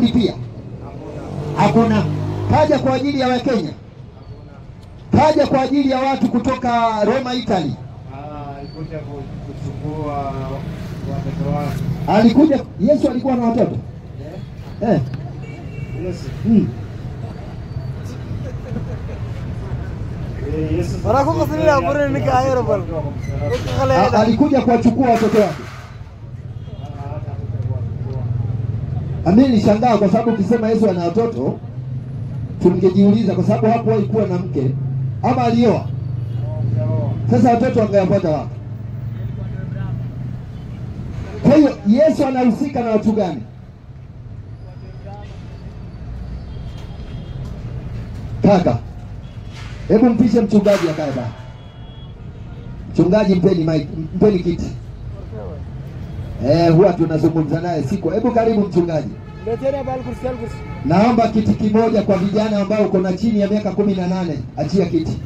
Burundi pia? Hakuna. Kaja kwa ajili ya Wakenya? Kaja kwa ajili ya watu kutoka Roma, Italy? Alikuja kuchukua watoto wake. Alikuja. Yesu alikuwa na watoto? Yesu. Alikuja kuwachukua watoto wake. Mimi nishangaa kwa sababu ukisema Yesu ana watoto tungejiuliza, kwa sababu hapo haikuwa na mke ama alioa. Sasa watoto wangeyapata wapi? Kwa hiyo Yesu anahusika na watu gani? Kaka, hebu mpishe mchungaji akae baba. Mchungaji, mpeni mic, mpeni kiti. Huwa tunazungumza naye siku. Hebu karibu mchungaji. Naomba kiti kimoja kwa vijana ambao uko na chini ya miaka 18. Achia kiti.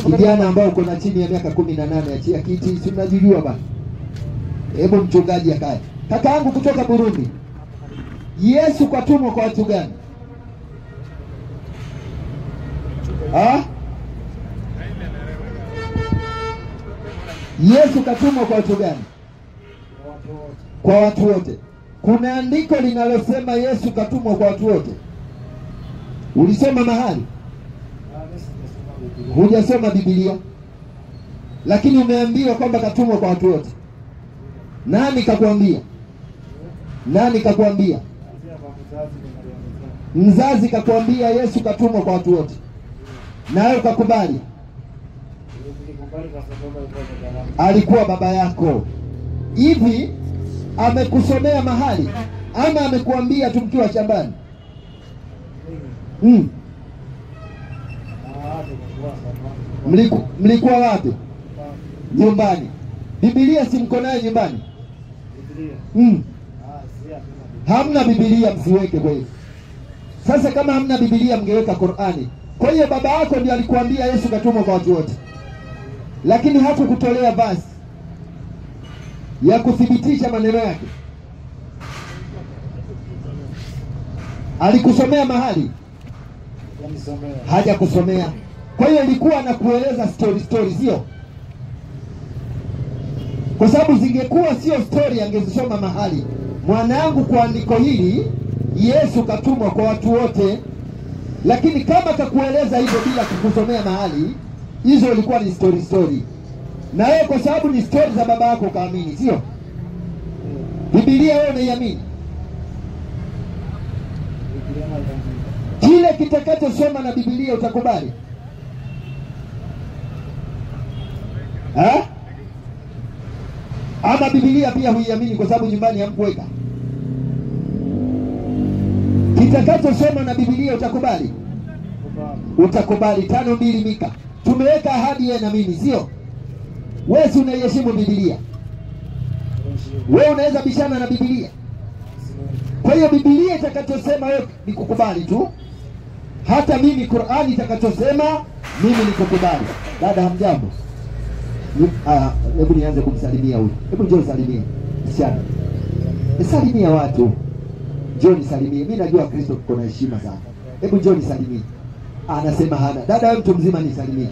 Vijana ambao uko na chini ya miaka 18, achia kiti. Si unajijua bana. Hebu mchungaji akae. Kaka yangu kutoka Burundi, Yesu katumwa kwa watu gani? Yesu katumwa kwa watu gani? Kwa watu wote. Kuna andiko linalosema Yesu katumwa kwa watu wote? Ulisoma mahali? Hujasoma Biblia, lakini umeambiwa kwamba katumwa kwa watu wote. Nani kakuambia? Nani kakuambia? Mzazi kakuambia Yesu katumwa kwa watu wote, nawe ukakubali? Alikuwa baba yako. Hivi amekusomea mahali ama amekuambia tu mkiwa shambani? Mlikuwa wapi? Nyumbani. Biblia si mko nayo nyumbani? Hamna Biblia, msiweke kweli. Sasa kama hamna Biblia mngeweka Qur'ani. Kwa hiyo baba yako ndiye alikuambia Yesu katumwa kwa watu wote, lakini hakukutolea basi ya kuthibitisha maneno yake. Alikusomea mahali? Haja kusomea. Kwa hiyo ilikuwa anakueleza story sio? Kwa sababu zingekuwa sio story angezisoma mahali. Mwanangu, kwa andiko hili Yesu katumwa kwa watu wote. Lakini kama kakueleza hivyo bila kukusomea mahali, hizo ilikuwa ni story. Na wewe kwa sababu ni story za baba yako kaamini, sio? Biblia wewe unaiamini? Kile kitakachosoma na Biblia utakubali? Ama Biblia pia huiamini kwa sababu nyumbani hamkuweka? Kitakachosoma na Biblia utakubali? Utakubali. 5:2 Mika. Tumeweka ahadi yeye na mimi, sio? Wewe si unaiheshimu Biblia? Wewe unaweza bishana na Biblia? Kwa hiyo Biblia itakachosema wewe ni kukubali tu. Hata mimi Qur'ani itakachosema mimi ni kukubali. Dada, hamjambo? Hebu nianze kumsalimia huyu. Hebu njoo salimia. Msichana. Salimia watu. Njoo nisalimie. Mimi najua Kristo uko na heshima sana. Hebu njoo nisalimie. Anasema hana. Dada, wewe mtu mzima nisalimie.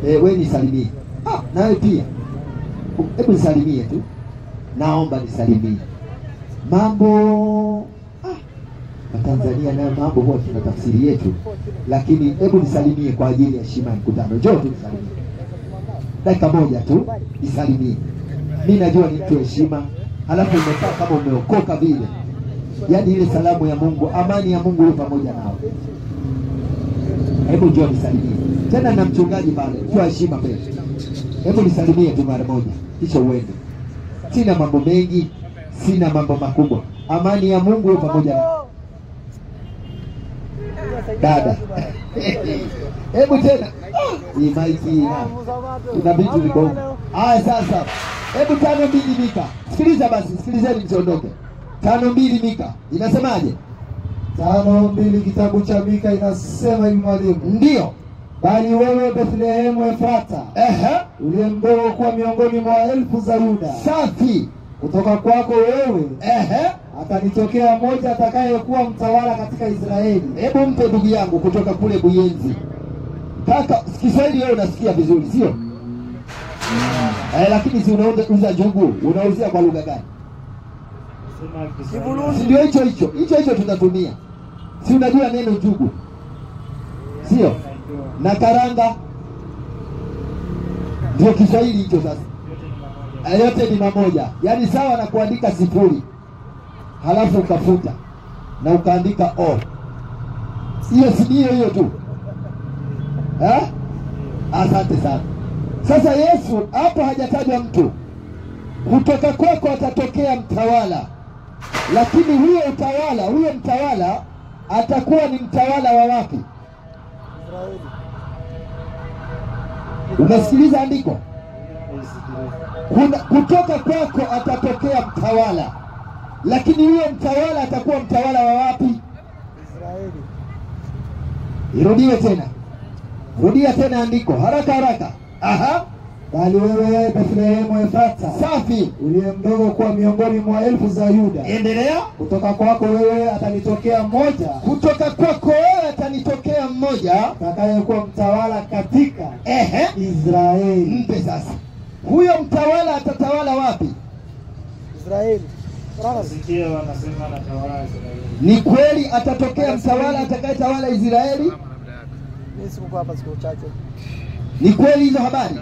Wewe nisalimie. Na wewe pia. Hebu nisalimie tu. Naomba nisalimie. Mambo Tanzania na mambo huwa tuna tafsiri yetu, lakini hebu nisalimie kwa ajili ya heshima ya mkutano. Njoo tu nisalimie. Dakika moja tu nisalimie. Mimi najua ni mtu heshima, halafu umekaa kama umeokoka vile. Yaani ile salamu ya Mungu, amani ya Mungu iwe pamoja nao. Hebu njoo nisalimie. Tena na mchungaji pale, kwa heshima pale. Hebu nisalimie tu mara moja, kisha uende. Sina mambo mengi, sina mambo makubwa. Amani ya Mungu iwe pamoja nao. Dada. Hebu tena. Hii maiki kuna vitu viko. Sasa. Hebu 5:2 Mika. Sikiliza basi, sikilizeni msiondoke. 5:2 Mika. Inasemaje? 5:2 kitabu cha Mika inasema hivi mwalimu. Ndio. Bali wewe Bethlehemu Efrata, uliye mdogo kwa miongoni mwa elfu za Yuda, safi, kutoka kwako wewe atanitokea mmoja atakayekuwa mtawala katika Israeli. Hebu mpe ndugu yangu kutoka kule Buyenzi. Kaka, Kiswahili wewe unasikia vizuri, sio? Lakini si unauza njugu, unauzia kwa lugha gani? Ndio hicho tutatumia. Si unajua neno njugu, sio? Na karanga ndio Kiswahili hicho. Sasa yote ni mamoja, yaani sawa na kuandika sifuri halafu ukafuta na ukaandika o. Hiyo si hiyo tu. Asante sana. Sasa Yesu hapo hajatajwa mtu. Kutoka kwako atatokea mtawala. Lakini huyo mtawala atakuwa ni mtawala wa wapi? Israeli. Umesikiliza andiko? Kutoka kwako atatokea mtawala. Lakini huyo mtawala atakuwa mtawala wa wapi? Israeli. Irudiwe tena. Rudia tena andiko haraka. Bali wewe Bethlehemu Efrata, safi, uliye mdogo kwa miongoni mwa elfu za Yuda. Endelea. Kutoka kwako wewe atanitokea mmoja atakayekuwa mtawala katika Israeli. Mpe sasa. Huyo mtawala atatawala wapi? Israeli. Sikia wanasema anatawala Israeli. Ni kweli atatokea mtawala atakayetawala Israeli? Mimi siko hapa siku chache. Ni kweli hizo habari?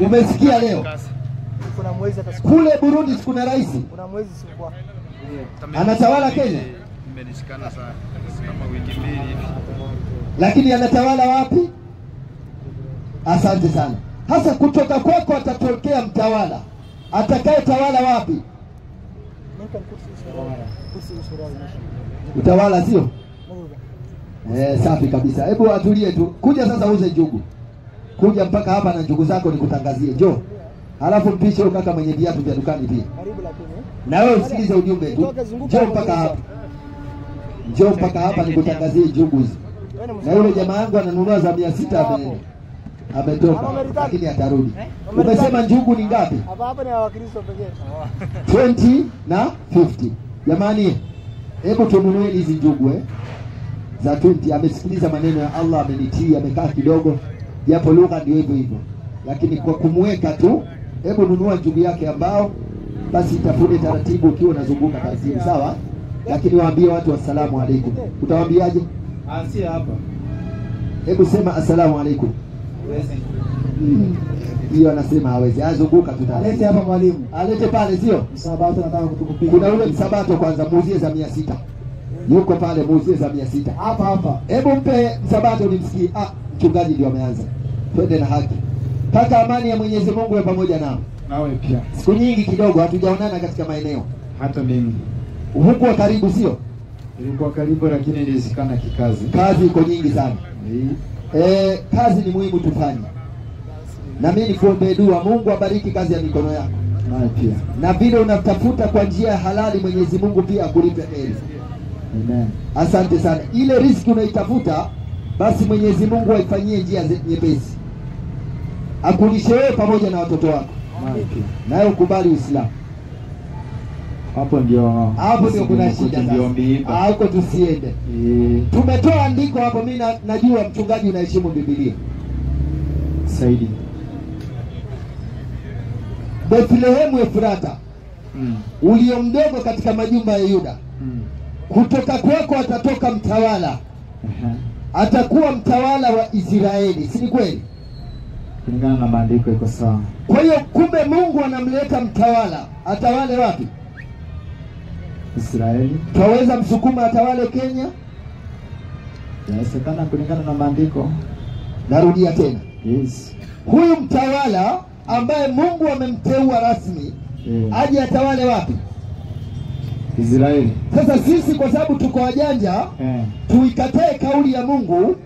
Umesikia leo? Kuna mwezi atasiku. Kule Burundi kuna rais. Kuna mwezi siku. Anatawala Kenya. Nimelishikana sana kama wiki mbili hivi. Lakini anatawala wapi? Asante sana. Hasa kutoka kwako atatokea mtawala. Atakayetawala wapi? Utawala sio? Safi kabisa. Hebu atulie tu. Kuja sasa uze njugu. Kuja mpaka hapa na njugu zako nikutangazie. Njoo. Halafu mpishe huyo kaka mwenye viatu vya dukani pia. Karibu lakini. Na wewe usikilize ujumbe tu. Njoo mpaka hapa nikutangazie njugu hizi. Na yule jamaa yangu ananunua za 600 ametoka lakini atarudi. Umesema njugu ni ngapi? Hapa ni Wakristo pekee. 20 na 50. Jamani, hebu tununue hizi njugu za 20. Amesikiliza maneno ya Allah, amenitii, amekaa kidogo. Japo lugha ndio hivyo. Lakini kwa kumweka tu, hebu nunua njugu yake ambao basi itafune taratibu ukiwa unazunguka taratibu, sawa? Lakini waambie watu assalamu alaikum. Utawaambiaje? Ansia hapa. Hebu sema assalamu alaikum. Hiyo anasema hawezi. Azunguka tutalete hapa mwalimu. Alete pale sio? Msabato nataka kutukupiga. Kuna ule msabato kwanza muuzie za 600. Yuko pale muuzie za 600. Hapa. Hebu mpe msabato nimsikie. Mchungaji ndio ameanza. Twende na haki. Kaka, amani ya Mwenyezi Mungu iwe pamoja nao. Nawe pia. Siku nyingi kidogo hatujaonana katika maeneo. Hata mimi. Huko karibu sio? Nilikuwa karibu lakini nilizikana kikazi. Kazi iko nyingi sana. Kazi ni muhimu tufanye. Na mimi nikuombe dua Mungu abariki kazi ya mikono yako. Nawe pia. Na vile unatafuta kwa njia ya halali Mwenyezi Mungu pia akulipe heri. Amen. Asante sana. Ile riziki unaitafuta basi Mwenyezi Mungu aifanyie njia nyepesi. Akulishe wewe pamoja na watoto wako. Nawe ukubali Uislamu. Hapo ndio kuna shida sasa. Hapo tusiende. Tumetoa andiko hapo, mimi najua mchungaji unaheshimu Biblia. Saidi. Bethlehemu Efrata. Ulio mdogo katika majumba ya Yuda. Kutoka kwako atatoka mtawala. Atakuwa mtawala wa Israeli. Si kweli? Kulingana na maandiko iko sawa. Kwa hiyo kumbe Mungu anamleta mtawala. Atawale wapi? Israeli. Twaweza msukuma atawale Kenya? Inawezekana kulingana na maandiko. Narudia tena. Yes. Huyu mtawala ambaye Mungu amemteua rasmi aje atawale wapi? Israeli. Sasa sisi kwa sababu tuko wajanja tuikatae kauli ya Mungu,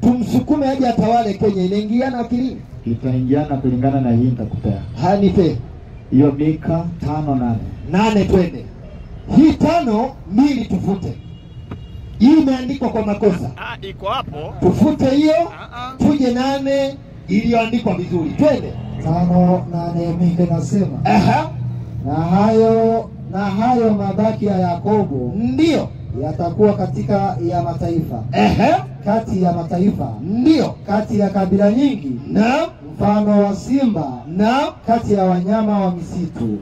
tumsukume aje atawale Kenya. Inaingiana akilini? Itaingiana kulingana na hii nitakupea. Hanipe. Hiyo Mika 5:8. Twende. Hii 5:2 tufute. Hii imeandikwa kwa makosa. Iko hapo. Tufute hiyo. Tuje 8 iliyoandikwa vizuri. Twende. 5:8 Mika inasema. na hayo mabaki ya Yakobo ndio yatakuwa katika ya mataifa, kati ya mataifa, ndio kati ya kabila nyingi, na mfano wa simba, na kati ya wanyama wa misitu.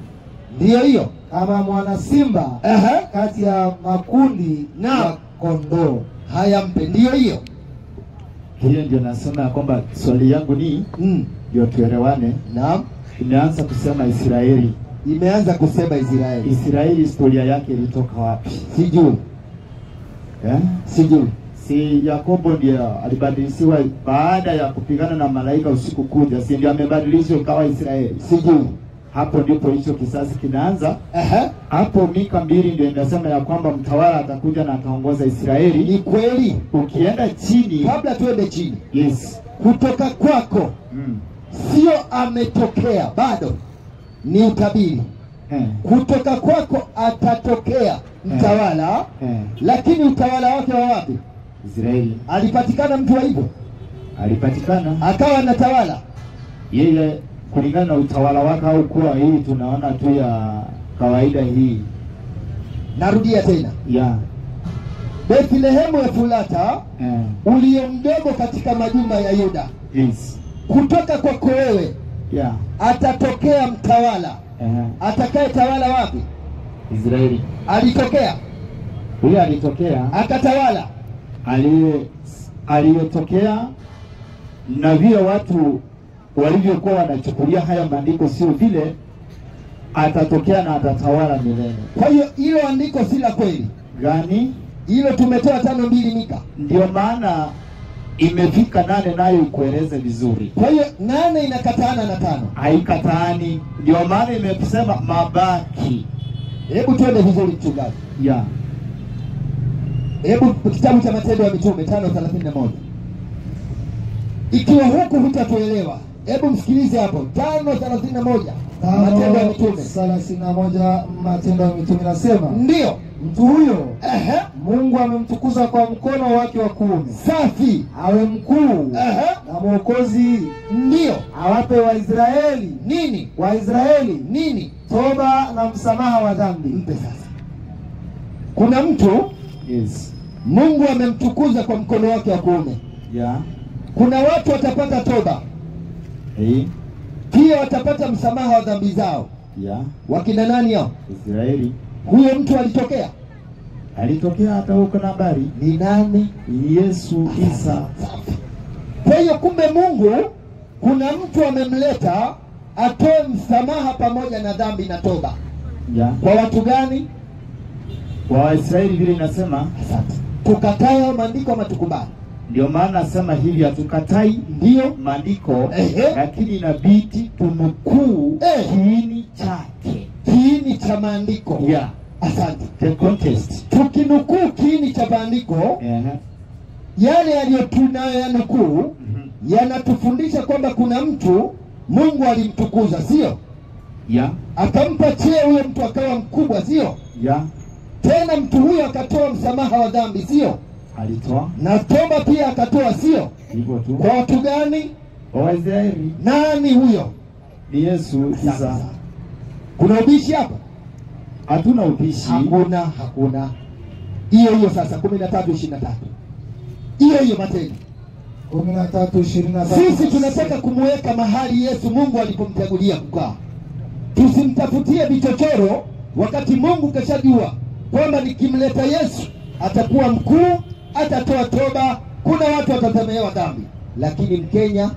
ndio hiyo, Kama mwana simba kati ya makundi na ya kondoo. haya mpe, ndio hiyo. Hiyo ndio nasema kwamba swali yangu ni ndio tuelewane. Naam, Imeanza kusema Israeli. imeanza kusema Israeli. Israeli historia yake ilitoka wapi? Sijui. Sijui. Si Yakobo ndio alibadilishwa baada ya kupigana na malaika usiku kuja, si ndio amebadilishwa ikawa Israeli? Sijui. Hapo ndipo hicho kisasi kinaanza. Hapo Mika 2 ndio inasema ya kwamba mtawala atakuja na ataongoza Israeli. Ni kweli. Ukienda chini, Kabla tuende chini. yes, Kutoka kwako sio ametokea bado, ni utabiri. Kutoka kwako atatokea mtawala, lakini utawala wake wa wapi? Israeli. Alipatikana mtu wa hivyo, Alipatikana akawa anatawala yeye kulingana na utawala wake, au kuwa hii tunaona tu ya kawaida hii. Narudia tena, Ya Bethlehemu Efulata ulio mdogo katika majumba ya Yuda, yes, kutoka kwako wewe atatokea mtawala. Atakaye tawala wapi? Israeli. Alitokea, Huyo alitokea akatawala, aliyotokea. Na vile watu walivyokuwa wanachukulia haya maandiko sio vile, atatokea na atatawala milele. Kwa hiyo hilo andiko si la kweli. Gani? Hilo tumetoa 5:2 Mika. Ndio maana imefika 8 nayo ikueleze vizuri. Kwa hiyo 8 inakataana na 5. Haikataani. Ndio maana imesema mabaki. Hebu tuende vizuri mchungaji. Hebu kitabu cha Matendo ya Mitume 5:31. Ikiwa huku hutatuelewa, hebu msikilize hapo. 5:31 Matendo ya Mitume 31 Matendo ya Mitume nasema, ndio mtu huyo Mungu amemtukuza kwa mkono wake wa kuume, safi, awe mkuu na mwokozi, ndio awape Waisraeli nini? Waisraeli Nini? toba na msamaha wa dhambi. Mpe sasa. Kuna mtu Mungu amemtukuza kwa mkono wake wa kuume. Kuna watu watapata toba. Pia watapata msamaha wa dhambi zao. Wakina nani hao? Israeli. Huyo mtu alitokea hata huko na habari. Ni nani? Yesu Isa. Kwa hiyo kumbe Mungu kuna mtu amemleta atoe msamaha pamoja na dhambi na toba. Kwa watu gani? Kwa Waisraeli vile inasema. Asante. Tukatae maandiko ama tukubali? Ndio maana nasema hivi, hatukatai ndio maandiko, lakini inabidi tunukuu kiini chake. Kiini cha maandiko. Asante. The context. Tukinukuu kiini cha maandiko, yale yaliyotunayanukuu yanatufundisha kwamba kuna mtu Mungu alimtukuza, sio? Akampa cheo huyo mtu akawa mkubwa, sio? Tena mtu huyo akatoa msamaha wa dhambi, sio? Alitoa. Na toba pia akatoa, sio? Hivyo tu. Kwa watu gani? Waisraeli. Nani huyo? Ni Yesu Isa. Kuna ubishi hapa? Hatuna ubishi. Hakuna. Hiyo sasa 13:23. Hiyo Matendo 13:23. Sisi tunataka kumweka mahali Yesu Mungu alipomchagulia kukaa. Tusimtafutie vichochoro wakati Mungu kashajua kwamba nikimleta Yesu atakuwa mkuu, atatoa toba, kuna watu watasamehewa dhambi. Lakini Mkenya,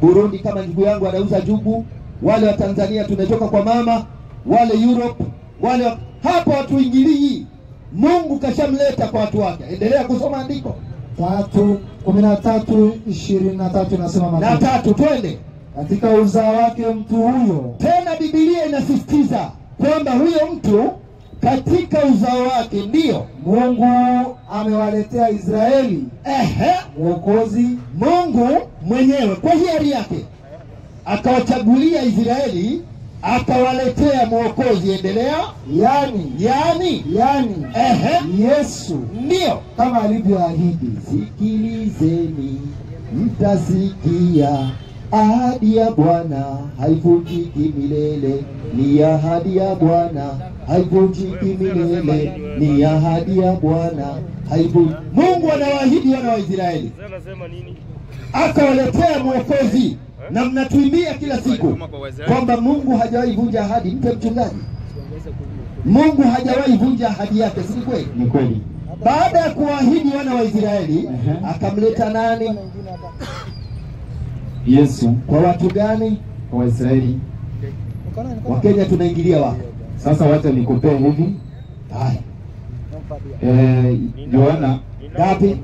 Burundi kama ndugu yangu anauza jugu, wale wa Tanzania tumetoka kwa mama, wale Europe, wale hapo hatuingilii. Mungu kashamleta kwa watu wake. Endelea kusoma andiko. 13:23 nasema na 3 twende. Katika uzao wake mtu huyo. Tena Biblia inasisitiza kwamba huyo mtu katika uzao wake ndio Mungu amewaletea Israeli mwokozi. Mungu mwenyewe kwa hiari yake akawachagulia Israeli, akawaletea mwokozi. Endelea. Yani Yesu ndio kama alivyoahidi. Sikilizeni mtasikia Ahadi ya Bwana haivunjiki milele, ni ahadi ya Bwana haivunjiki milele, ni ahadi ya Bwana haivunjiki. Mungu anawaahidi wana wa Israeli. Sema nini? Akawaletea mwokozi, na mnatuimbia kila siku kwamba Mungu hajawahi vunja ahadi. Mpe mchungaji, Mungu hajawahi vunja ahadi yake, si kweli? Ni kweli. Baada ya kuahidi wana wa Israeli, akamleta nani? Yesu. Kwa watu gani? Kwa Waisraeli. Wakenya tunaingilia wapi? Sasa wacha nikupee hivi. Haya. Yohana Ngapi?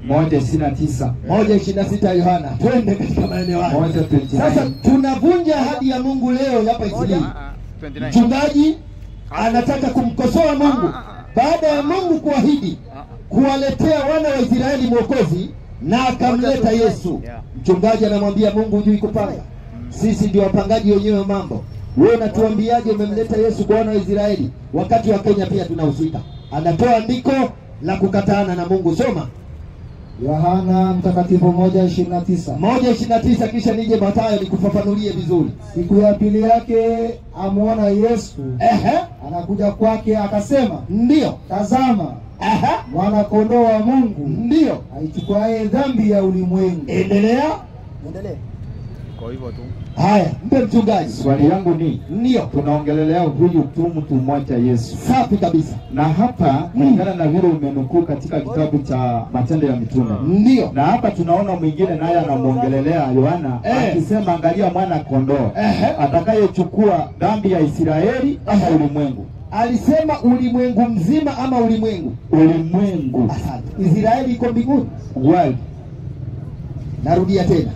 1:29. 1:26 Yohana. Twende katika maeneo haya. 1:29. Sasa tunavunja ahadi ya Mungu leo hapa Israeli. Mchungaji anataka kumkosoa Mungu baada ya Mungu kuahidi kuwaletea wana wa Israeli mwokozi, na akamleta Yesu. Mchungaji anamwambia Mungu, hujui kupanga, sisi ndio wapangaji wenyewe mambo. Wewe unatuambiaje umemleta Yesu kwa wana wa Israeli wakati wa Kenya pia tunahusika? Anatoa andiko la kukataana na Mungu. Soma Yohana Mtakatifu 1:29. 1:29, kisha nije Mathayo nikufafanulie vizuri. Siku ya pili yake amuona Yesu anakuja kwake, akasema, ndio, tazama, mwana kondoo wa Mungu, ndio aichukuaye dhambi ya ulimwengu. Endelea. Kwa hivyo tu. Haya, mpe mchungaji. Swali yangu ni, ndio tunaongelelea huyu mtu mmoja Yesu. Safi kabisa. Na hapa kulingana na vile umenukuu katika kitabu cha Matendo ya Mitume. Ndio. Na hapa tunaona mwingine naye anamuongelelea Yohana akisema, angalia mwana kondoo atakayechukua dhambi ya Israeli ama ulimwengu. Alisema ulimwengu mzima ama ulimwengu? Ulimwengu. Asante. Israeli iko mbinguni. World. Narudia tena.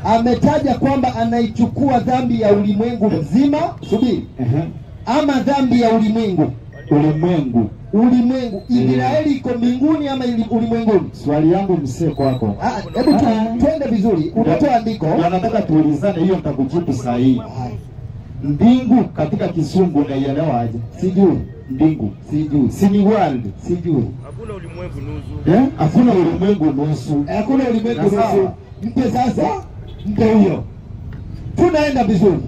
Ametaja kwamba anaichukua dhambi ya ulimwengu mzima. Subiri. Ama dhambi ya ulimwengu. Ulimwengu. Ulimwengu. Israeli iko mbinguni ama ulimwenguni? Swali yangu msee kwako. Hebu twende vizuri. Unatoa andiko. Nataka tuulizane, hiyo nitakujibu sahihi. Mbingu katika Kisungu unaielewa aje? Sijui. Mbingu sijui. Si ni world? Sijui. Hakuna ulimwengu nusu. Hakuna ulimwengu nusu. Hakuna ulimwengu nusu. Mpe sasa. Mpe huyo. Tunaenda vizuri.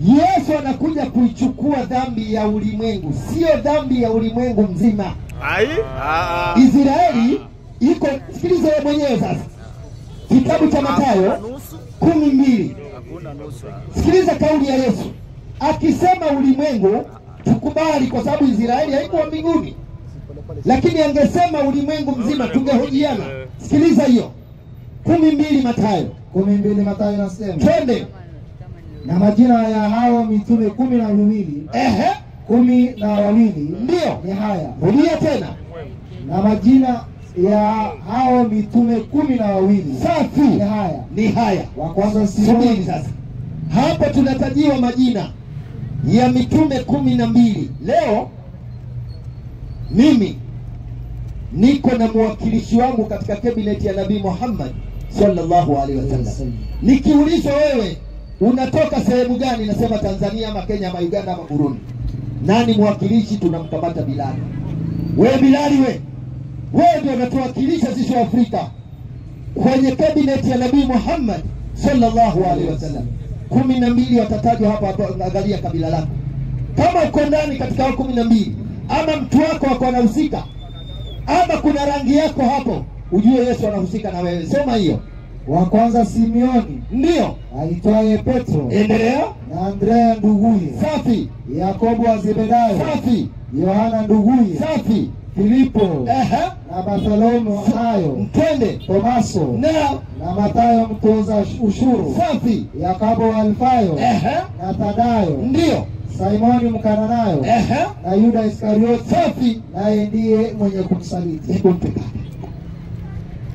Yesu anakuja kuichukua dhambi ya ulimwengu, sio dhambi ya ulimwengu mzima. Israeli iko, sikiliza wewe mwenyewe sasa. Kitabu cha Mathayo 12. Sikiliza kauli ya Yesu. Akisema ulimwengu tukubali kwa sababu Israeli haiko mbinguni. Lakini angesema ulimwengu mzima tungehojiana. Sikiliza hiyo. 12 Mathayo. 12 Mathayo inasema. Twende. Na majina ya hao mitume 12. 12 ndio ni haya. Rudia tena. Na majina ya hao mitume 12. Safi. Ni haya. Ni haya. Wa kwanza Simoni. Sasa hapa tunatajiwa majina ya mitume 12. Leo mimi niko na mwakilishi wangu katika cabinet ya Nabii Muhammad sallallahu alaihi wasallam. Nikiulizwa wewe unatoka sehemu gani, nasema Tanzania ama Kenya ama Uganda ama Burundi, nani mwakilishi? Tunamkamata Bilali. Wewe Bilali, wewe ndio unatuwakilisha sisi wa Afrika kwenye cabinet ya Nabii Muhammad sallallahu alaihi wasallam. 12 watatajwa hapa. Angalia kabila lako, kama uko ndani katika hao 12 ama mtu wako wako anahusika ama kuna rangi yako hapo, ujue Yesu anahusika na wewe. Soma hiyo. Wa kwanza Simeoni, ndio aitwaye Petro. Endelea. Na Andrea nduguye. Safi. Yakobo wa Zebedayo. Safi. Yohana nduguye. Safi. Filipo. Na Bartholomew hayo. Mtende. Tomaso. Na Mathayo mtoza ushuru. Safi. Yakobo wa Alfayo. Na Thadayo. Ndio. Simoni Mkananayo. Na Yuda Iskarioti. Safi. Naye ndiye mwenye kumsaliti.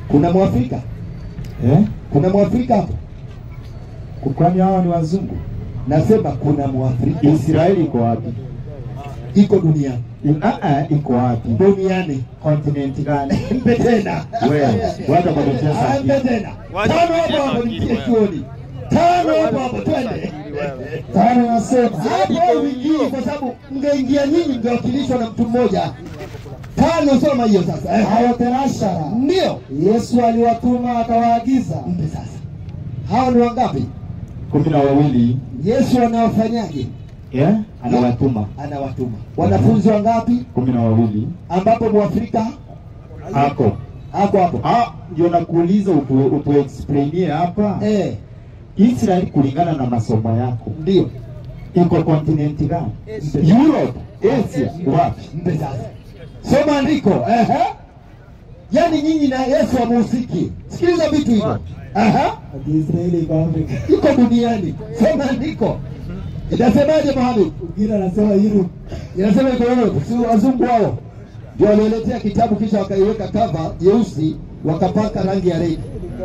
Kuna Mwafrika? Kuna Mwafrika hapo? Kwani hao ni wazungu? Nasema kuna Mwafrika. Israeli iko wapi? Iko duniani. Iko wapi? Duniani. Continent gani? Mpe tena. Wewe, wacha kwa tesa. Mpe tena. Tano hapo nitie kioni. Tano hapo twende. Tano nasema. Hapo wiki kwa sababu mngeingia nyinyi mngewakilishwa na mtu mmoja. Tano, soma hiyo sasa. Hao tenashara. Ndio. Yesu aliwatuma akawaagiza. Mpe sasa. Hao ni wangapi? 12. Yesu anawafanyaje? Anawatuma. Anawatuma. Wanafunzi wangapi? 12. Ambapo Mwafrika hapo hapo. Ndio nakuuliza utu explainie hapa. Israeli kulingana na masomo yako. Ndio. Iko continent gani? Europe, Asia, wapi? Mpe sasa. Soma andiko. Yaani nyinyi na Yesu hamuhusiki. Sikiliza vitu hivyo. Israeli iko Afrika. Iko duniani. Soma andiko. Inasemaje Mohamed? Ugiriki anasema Europe. Inasema iko Europe. Si wazungu wao. Ndio waliletea kitabu kisha wakaiweka cover jeusi wakapaka rangi ya red.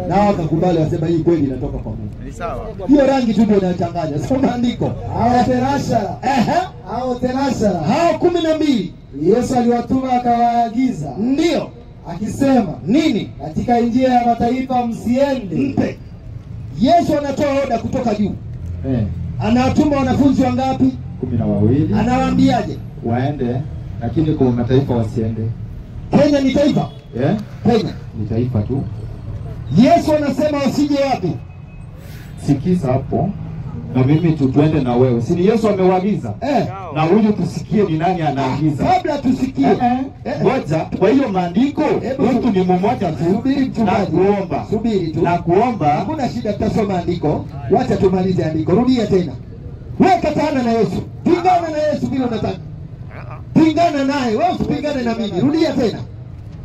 Na wakakubali wasema hii kweli inatoka kwa Mungu. Ni sawa. Hiyo rangi tu ndio inachanganya. Soma andiko. Hao tenashara. Hao 12. Yesu aliwatuma akawaagiza. Ndio. Akisema nini? Katika njia ya mataifa msiende. Mpe. Yesu anatoa oda kutoka juu. Anawatuma wanafunzi wangapi? 12. Anawaambiaje? Waende, lakini kwa mataifa wasiende. Kenya ni taifa? Kenya ni taifa tu. Yesu anasema wasije wapi? Sikiza hapo. Na mimi tuende na wewe. Si ni Yesu amewaagiza? Na huyu tusikie ni nani anaagiza. Kabla tusikie. Ngoja, kwa hiyo maandiko mtu ni mmoja tu. Subiri mchungaji. Kuomba. Subiri tu. Na kuomba. Hakuna shida, tutasoma andiko. Wacha tumalize andiko. Rudia tena. Wewe katana na Yesu. Pingana na Yesu bila unataka. Pingana naye. Wewe usipingane na mimi. Rudia tena.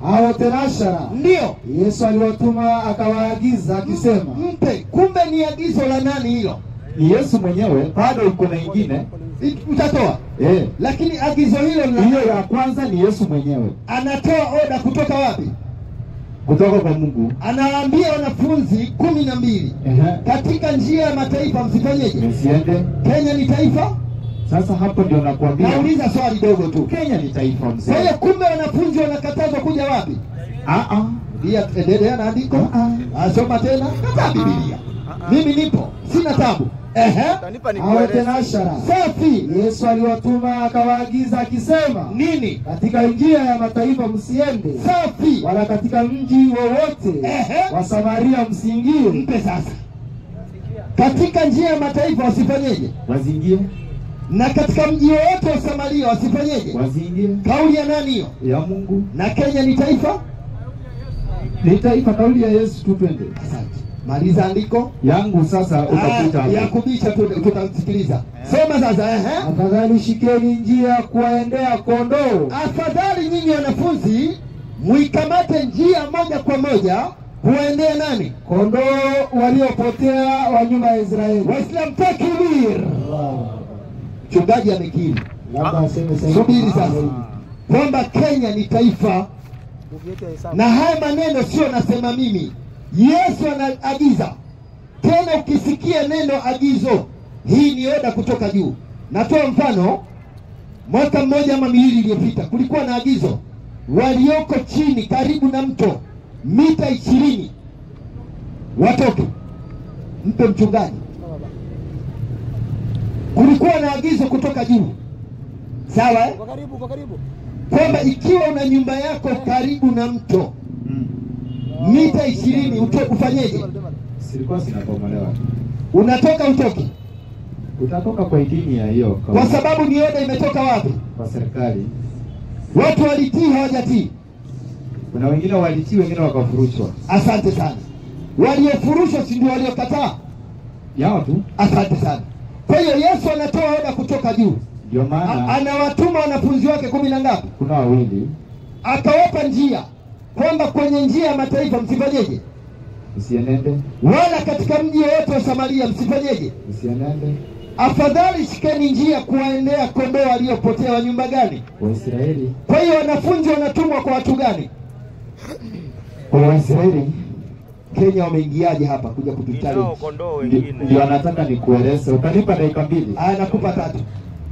Hao tenashara. Ndio. Yesu aliwatuma akawaagiza akisema. Mpe. Kumbe ni agizo la nani hilo? Ni Yesu mwenyewe. Bado iko na nyingine. Utatoa. Lakini agizo hilo hiyo ya kwanza ni Yesu mwenyewe. Anatoa oda kutoka wapi? Kutoka kwa Mungu. Anawaambia wanafunzi 12. Katika njia ya mataifa msifanyeje? Msiende. Kenya ni taifa? Sasa hapo ndio nakwambia. Nauliza swali dogo tu. Kenya ni taifa mzee. Kwa hiyo kumbe wanafunzi wanakatazwa kuja wapi? Ndio endelea na andiko. Soma tena. Kataa Biblia. Mimi nipo. Sina tabu. Hao tenashara. Safi. Yesu aliwatuma akawaagiza akisema. Nini? Katika njia ya mataifa msiende. Safi. Wala katika mji wowote wa Samaria msiingie. Mpe sasa. Katika njia ya mataifa wasifanyeje? Wazingie. Na katika mji wowote wa Samaria wasifanyeje? Wazingie. Kauli ya nani hiyo? Ya Mungu. Na Kenya ni taifa? Ni taifa, kauli ya Yesu tu, twende. Asante. Maliza andiko yangu sasa, utakuta ya kubisha tutasikiliza. Soma sasa. Afadhali shikeni njia kuwaendea kondoo. Afadhali nyinyi wanafunzi muikamate njia moja kwa moja kuwaendea nani? Kondoo waliopotea wa nyumba ya Israeli. Waislamu takbir. Mchungaji amekiri. Labda aseme sasa. Subiri sasa. Kwamba Kenya ni taifa. Na haya maneno sio nasema mimi. Yesu anaagiza. Tena ukisikia neno agizo, hii ni oda kutoka juu. Natoa mfano, mwaka mmoja ama miwili iliyopita kulikuwa na agizo, walioko chini karibu na mto mita 20 watoke. Mpe mchungaji. Kulikuwa na agizo kutoka juu. Sawa Kwa karibu. Kwamba ikiwa una nyumba yako karibu na mto mita 20 ufanyeje? Silikuwa sinapomolewa. Unatoka utoke? Utatoka kwa idini ya hiyo. Kwa sababu ni oda imetoka wapi? Kwa serikali. Watu walitii hawajatii? Kuna wengine walitii, wengine wakafurushwa. Asante sana. Waliofurushwa si ndio waliokataa? Yao tu. Asante sana. Kwa hiyo Yesu anatoa oda kutoka juu. Ndio maana anawatuma wanafunzi wake 10 na ngapi? Kuna wawili. Akawapa njia kwamba kwenye njia ya mataifa msifanyeje? Msienende. Wala katika mji wote wa Samaria msifanyeje? Msienende. Afadhali shikeni njia kuwaendea kondoo waliopotea wa nyumba gani? Waisraeli. Kwa hiyo wanafunzi wanatumwa kwa watu gani? Kwa Waisraeli. Kenya wameingiaje hapa kuja kututali? Kondoo wengine. Ndio nataka nikueleze. Utanipa dakika 2. Nakupa 3.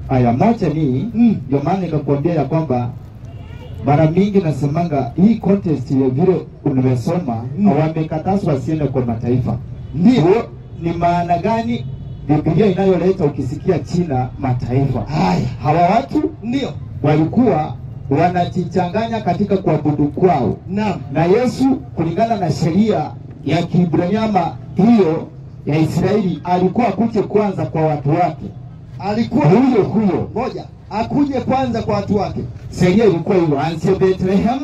Haya, moja ni ndio maana nikakwambia ya kwamba mara mingi nasemanga hii contest ya vile umesoma wamekatazwa wasiende kwa mataifa. Ndio ni maana gani Biblia inayoleta ukisikia China mataifa? Hawa watu ndio walikuwa wanajichanganya katika kuabudu kwao. Na Yesu kulingana na sheria ya Kiebrania hiyo ya Israeli alikuwa akuje kwanza kwa watu wake. Alikuwa huyo moja akuje kwanza kwa watu wake. Sheria ilikuwa ianzie Bethlehem,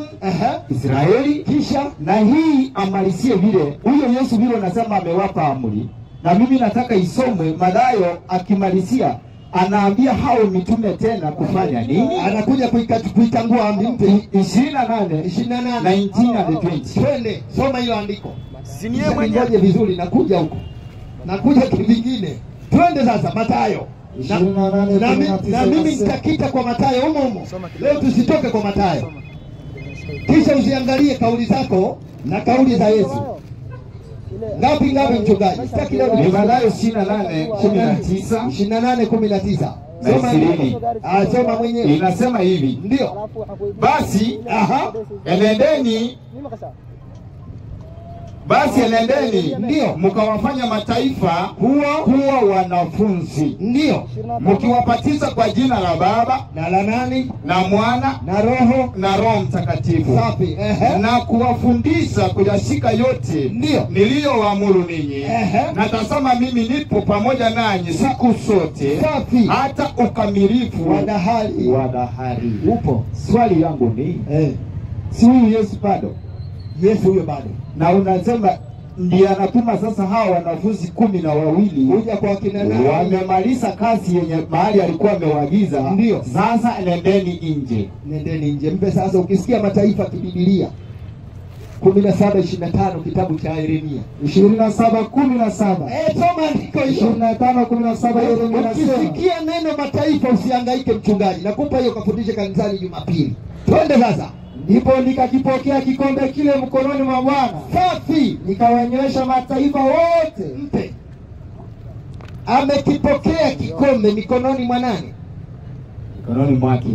Israeli, kisha na hii amalizie vile huyo Yesu vile anasema amewapa amri. Na mimi nataka isomwe Mathayo akimalizia anaambia hao mitume tena kufanya nini? Anakuja kuitangua amri mpya 28 19 and 20. Twende soma hiyo andiko. Si ni yeye mwenyewe. Ngoje vizuri, nakuja huko. Nakuja kivingine. Twende sasa Mathayo. Na mimi nitakita kwa Mathayo humo. Leo tusitoke kwa Mathayo. Kisha usiangalie kauli zako na kauli za Yesu. Ngapi mchungaji? Sitaki leo ni Mathayo 28:19. 28:19. Soma hivi. Soma mwenyewe. Inasema hivi. Ndio. Basi enendeni ndio mkawafanya mataifa kuwa wanafunzi, ndio mkiwapatiza kwa jina la Baba na la nani na Mwana na Roho Mtakatifu. Safi. Na kuwafundisha kuyashika yote ndio niliyowaamuru ninyi. Na tazama mimi nipo pamoja nanyi siku zote. Safi. Hata ukamilifu wa dahari. Upo. Swali yangu ni si huyu Yesu bado? Yesu huyo bado. Na unasema ndiye anatuma sasa hawa wanafunzi 12 kuja kwa kina nani? Wamemaliza kazi yenye mahali alikuwa amewaagiza. Ndio. Sasa nendeni nje. Mpe sasa. Ukisikia mataifa kibibilia 17:25 kitabu cha Yeremia 27:17. Soma andiko hilo 25:17 Yeremia inasema. Ukisikia neno mataifa usihangaike mchungaji. Nakupa hiyo kafundishe kanisani Jumapili. Twende sasa. Ndipo nikakipokea kikombe kile mkononi mwa Bwana. Safi. Nikawanywesha mataifa wote. Mpe. Amekipokea kikombe mikononi mwa nani? Mikononi mwake.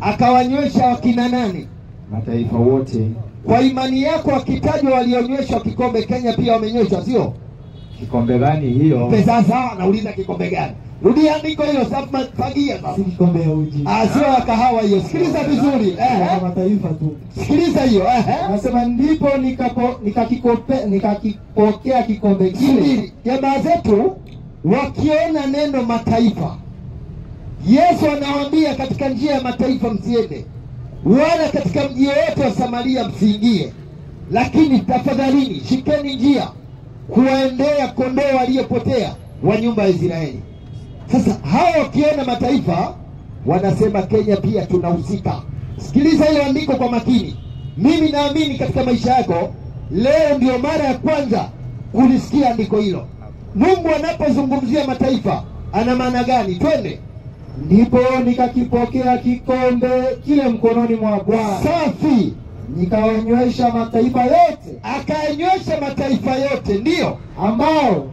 Akawanywesha wakina nani? Mataifa wote. Kwa imani yako wakitajwa walionyweshwa kikombe, Kenya pia wamenyweshwa, sio? Kikombe gani hiyo? Sasa nauliza kikombe gani? Rudia andiko hilo safa fagia baba. Si kikombe ya uji. Sio ya kahawa hiyo. Sikiliza vizuri. Mataifa tu. Sikiliza hiyo. Nasema ndipo nikakipokea kikombe kile. Jamaa zetu wakiona neno mataifa, Yesu anawaambia katika njia ya mataifa msiende, wala katika mji wote wa Samaria msiingie, lakini tafadhalini shikeni njia kuwaendea kondoo waliopotea wa nyumba ya Israeli. Sasa hao wakiona mataifa wanasema Kenya pia tunahusika. Sikiliza hiyo andiko kwa makini. Mimi naamini katika maisha yako leo ndio mara ya kwanza kulisikia andiko hilo. Mungu anapozungumzia mataifa ana maana gani? Twende. Ndipo nikakipokea kikombe kile mkononi mwa Bwana. Safi. Nikawanywesha mataifa yote. Akayanywesha mataifa yote, ndio ambao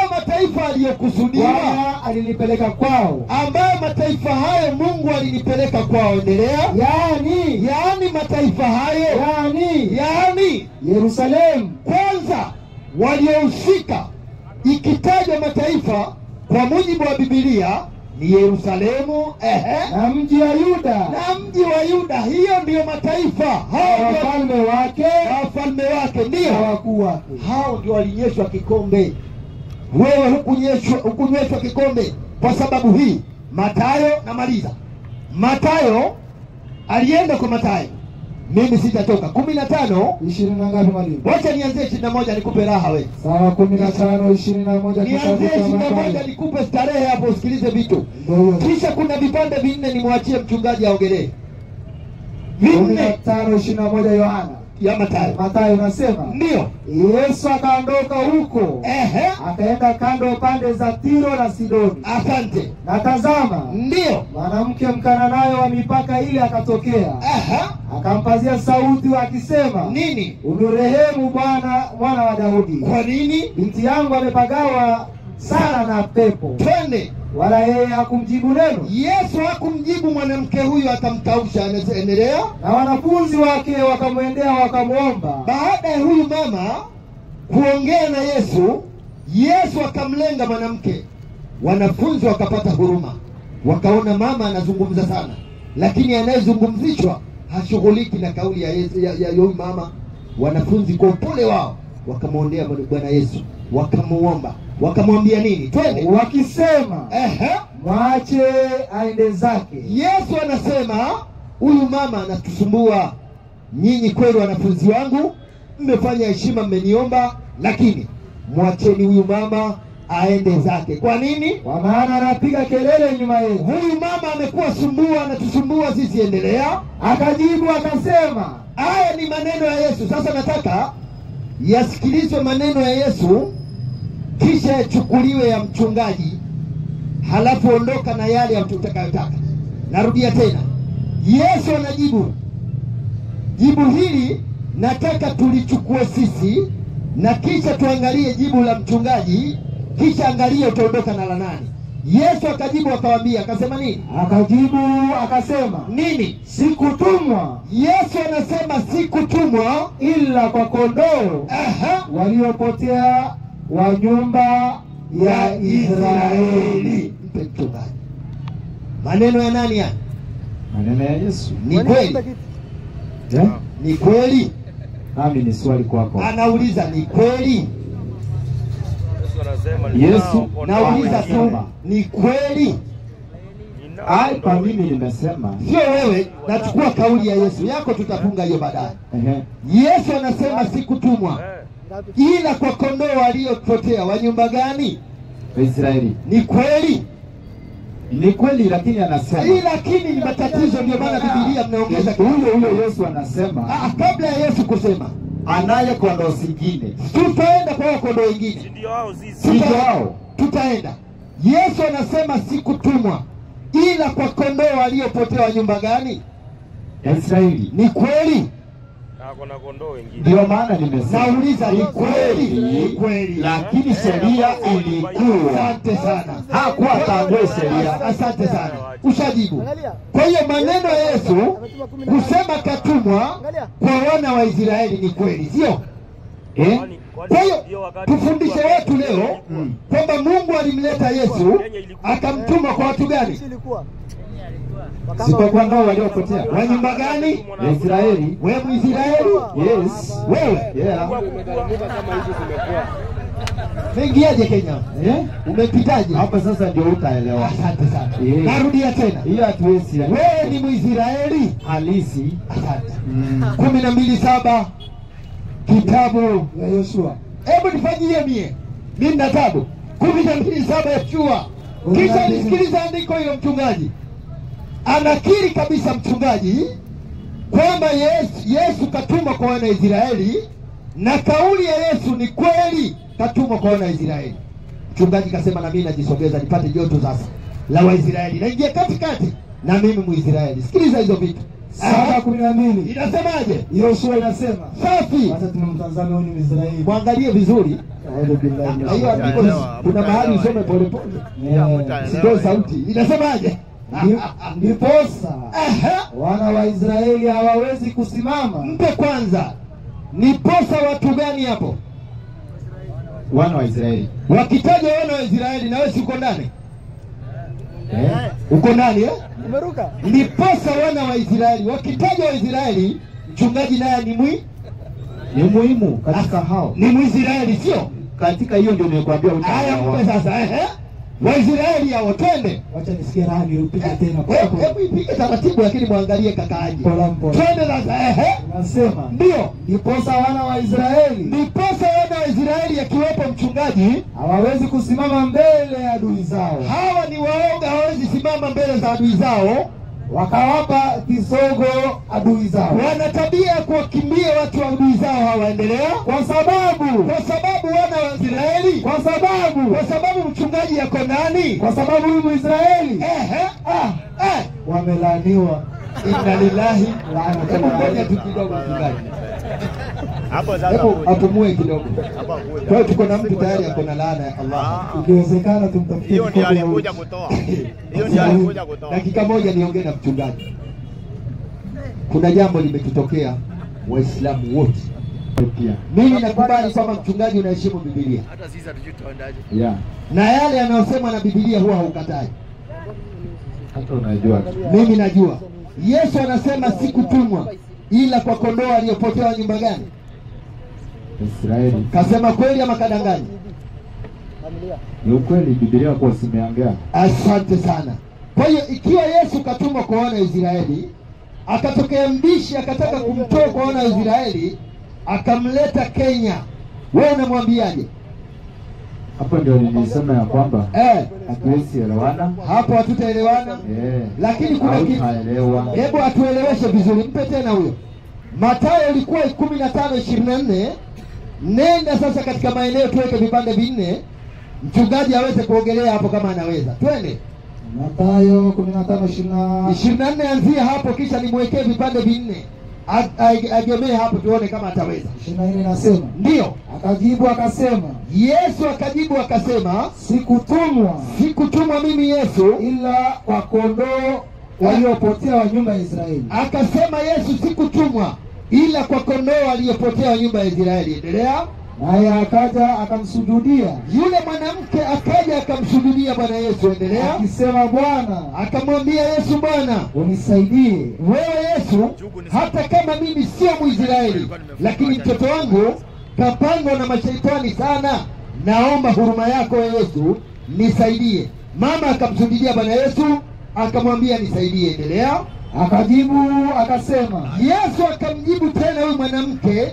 mataifa aliyokusudiwa Bwana alinipeleka kwao, ambao mataifa hayo Mungu alinipeleka kwao. Endelea. Yaani mataifa hayo yaani Yerusalemu kwanza waliohusika. Ikitajwa mataifa kwa mujibu wa Biblia ni Yerusalemu, na mji wa Yuda. Hiyo ndio mataifa. Hao wafalme wake ndio wakuu wake. Hao ndio walinyweshwa kikombe. Wewe hukunyweshwa kikombe kwa sababu hii. Mathayo, namaliza. Mathayo alienda kwa Mathayo. Mimi sitatoka 15 20 na ngapi mwalimu? Wacha nianzie 21 nikupe raha wewe. Sawa 15 21 nianzie 21 nikupe starehe hapo, usikilize vitu. Kisha kuna vipande vinne nimwachie mchungaji aongelee. 15 21 Yohana ya Mathayo nasema ndio Yesu akaondoka huko, akaenda kando pande za Tiro na Sidoni. Asante. Na tazama, ndio mwanamke Mkananayo wa mipaka ile akatokea, akampazia sauti akisema, nini? Unirehemu Bwana, mwana wa Daudi. Kwa nini? Binti yangu amepagawa sana na pepo. Twende. Wala yeye hakumjibu neno. Yesu hakumjibu mwanamke huyu, akamkausha. Endelea. Na wanafunzi wake wakamwendea wakamwomba. Baada ya huyu mama kuongea na Yesu akamlenga mwanamke. Wanafunzi wakapata huruma, wakaona mama anazungumza sana, lakini anayezungumzishwa hashughuliki na kauli ya huyu mama. Wanafunzi kwa upole wao wakamwendea Bwana Yesu, wakamuomba, Wakamwambia nini? Twende. wakisema, mwache aende zake. Yesu anasema huyu mama anatusumbua. Nyinyi kweli wanafunzi wangu mmefanya heshima, mmeniomba, lakini mwacheni huyu mama aende zake. Kwa nini? Kwa maana anapiga kelele nyuma yetu. Huyu mama amekuwa sumbua, anatusumbua sisi. Endelea. Akajibu akasema, Haya ni maneno ya Yesu. Sasa nataka yasikilizwe maneno ya Yesu, kisha yachukuliwe ya mchungaji, halafu ondoka na yale ya utakayotaka. Narudia tena, Yesu anajibu. Jibu hili nataka tulichukue sisi, na kisha tuangalie jibu la mchungaji, kisha angalie utaondoka na la nani. Yesu akajibu akawaambia, akasema nini? Akajibu akasema, Nini? sikutumwa Yesu anasema sikutumwa ila kwa kondoo waliopotea wa nyumba ya Israeli. Mpe mchungaji. Maneno ya nani haya? Maneno ya Yesu. Ni kweli? Ni kweli? Nami ni swali kwako. Anauliza ni kweli? Yesu Nauliza tu, ni kweli? Kwa mimi nimesema. Sio wewe, nachukua kauli ya Yesu. Yako tutafunga hiyo baadaye. Yesu anasema sikutumwa ila kwa kondoo waliopotea wa nyumba gani? Israeli. Ni kweli? Ni kweli, lakini anasema. Hii lakini ni matatizo, ndio maana Biblia mnaongeza huyo Yesu anasema. Kabla ya Yesu kusema anaye kondoo zingine. Tutaenda kwa kondoo wengine. Ndio hao zizi. Tutaenda. Yesu anasema sikutumwa ila kwa kondoo waliopotea wa nyumba gani? Israeli. Ni kweli? Kuna kondoo wengine. Ndio maana nimesema. Nauliza ni kweli? Ni kweli. Lakini sheria ilikuwa. Asante sana. Hakuwa tangue sheria. Asante sana. Ushajibu. Kwa hiyo maneno ya Yesu kusema katumwa kwa wana wa Israeli ni kweli, sio? Kwa hiyo tufundishe watu leo kwamba Mungu alimleta Yesu akamtuma kwa watu gani? Sipo kwa kondoo waliopotea. Wa nyumba gani? Israeli. Wewe Mwisraeli? Yes. Wewe? Yeah. Mengiaje Kenya? Umepitaje? Hapa sasa ndio utaelewa. Asante sana. Narudia tena. Hiyo hatuwezi. Wewe ni Mwisraeli halisi. Asante. 12:7 kitabu ya Yoshua. Hebu nifanyie mie. Mimi nina tabu. 12:7 Yoshua. Kisha nisikiliza andiko hilo mchungaji. Anakiri kabisa mchungaji kwamba Yesu katumwa kwa wana Israeli, na kauli ya Yesu ni kweli, katumwa kwa wana Israeli. Mchungaji kasema na mimi najisogeza nipate joto sasa la Waisraeli. Naingia katikati na mimi Mwisraeli. Sikiliza hizo vitu. 7:12 inasemaje? Yoshua inasema. Safi. Sasa tunamtazama huyu ni Israeli. Muangalie vizuri. Hiyo andiko kuna mahali usome pole pole. Sio sauti. Inasemaje? Ndiposa wana wa Israeli hawawezi kusimama. Mpe kwanza. Niposa watu gani hapo? Wana wa Israeli. Wakitaja wana wa Israeli na wewe uko ndani? Uko ndani Umeruka. Niposa wana wa Israeli. Wakitaja wa Israeli, mchungaji naye ni muhimu katika hao. Ni Mwisraeli sio? Katika hiyo ndio nimekwambia haya mpe sasa Waisraeli hao twende. Wacha nisikie raha nirupige tena. Hebu ipige taratibu lakini muangalie kakaaje. Twende sasa Nasema ndio. Ndiposa wana wa Israeli. Ndiposa wana wa Israeli akiwepo mchungaji hawawezi kusimama mbele ya adui zao. Hawa ni waoga, hawawezi simama mbele za adui zao. Wakawapa kisogo adui zao. Wana tabia ya kuwakimbia watu wa adui zao. Hawaendelea kwa sababu wana wa Israeli, kwa sababu mchungaji yako ndani, kwa sababu huyu Mwisraeli wamelaaniwa. Inna lillahi laana. Hebu ngoja tu kidogo mchungaji. Hapo sasa hebu apumue kidogo. Kwa hiyo tuko na mtu tayari ako na laana ya Allah. Ikiwezekana tumtafutie. Hiyo ndio alikuja kutoa. Dakika moja niongee na mchungaji. Kuna jambo limetutokea Waislamu wote. Mimi nakubali kwamba mchungaji unaheshimu Biblia. Hata sisi hatujitoendaje. Yeah. Na yale yanayosemwa na Biblia huwa haukatai. Hata unajua. Mimi najua. Yesu anasema sikutumwa ila kwa kondoo aliyopotea nyumba gani? Israeli. Kasema kweli ama kadanganya? Ni ukweli, Biblia kwa simeongea. Asante sana. Kwa hiyo ikiwa Yesu katumwa kwa wana wa Israeli, akatokea mbishi akataka kumtoa kwa wana wa Israeli, akamleta Kenya, wewe unamwambiaje? Hapo ndio nilisema ya kwamba hatuwezi elewana. Hapo hatutaelewana. Lakini kuna kitu. Hebu atueleweshe vizuri. Mpe tena huyo. Mathayo ilikuwa 15:24. Nenda sasa katika maeneo tuweke vipande vinne. Mchungaji aweze kuogelea hapo kama anaweza. Twende. Mathayo 15:24 anzia hapo, kisha nimwekee vipande vinne. Agemee hapo tuone kama ataweza. 24 inasema, ndio. Akajibu akasema, Yesu akajibu akasema, sikutumwa mimi Yesu ila kwa kondoo waliopotea wa nyumba ya Israeli. Akasema Yesu, sikutumwa ila kwa kondoo waliopotea wa nyumba ya Israeli. Endelea. Naye akaja akamsujudia. Yule mwanamke akaja akamsujudia Bwana Yesu. Endelea. Akisema, Bwana, akamwambia Yesu, Bwana, unisaidie. Wewe Yesu, hata kama mimi sio Mwisraeli, lakini mtoto wangu kapangwa na mashaitani sana, naomba huruma yako Yesu, nisaidie. Mama akamsujudia Bwana Yesu, akamwambia nisaidie. Endelea. Akajibu akasema, Yesu akamjibu tena huyu mwanamke,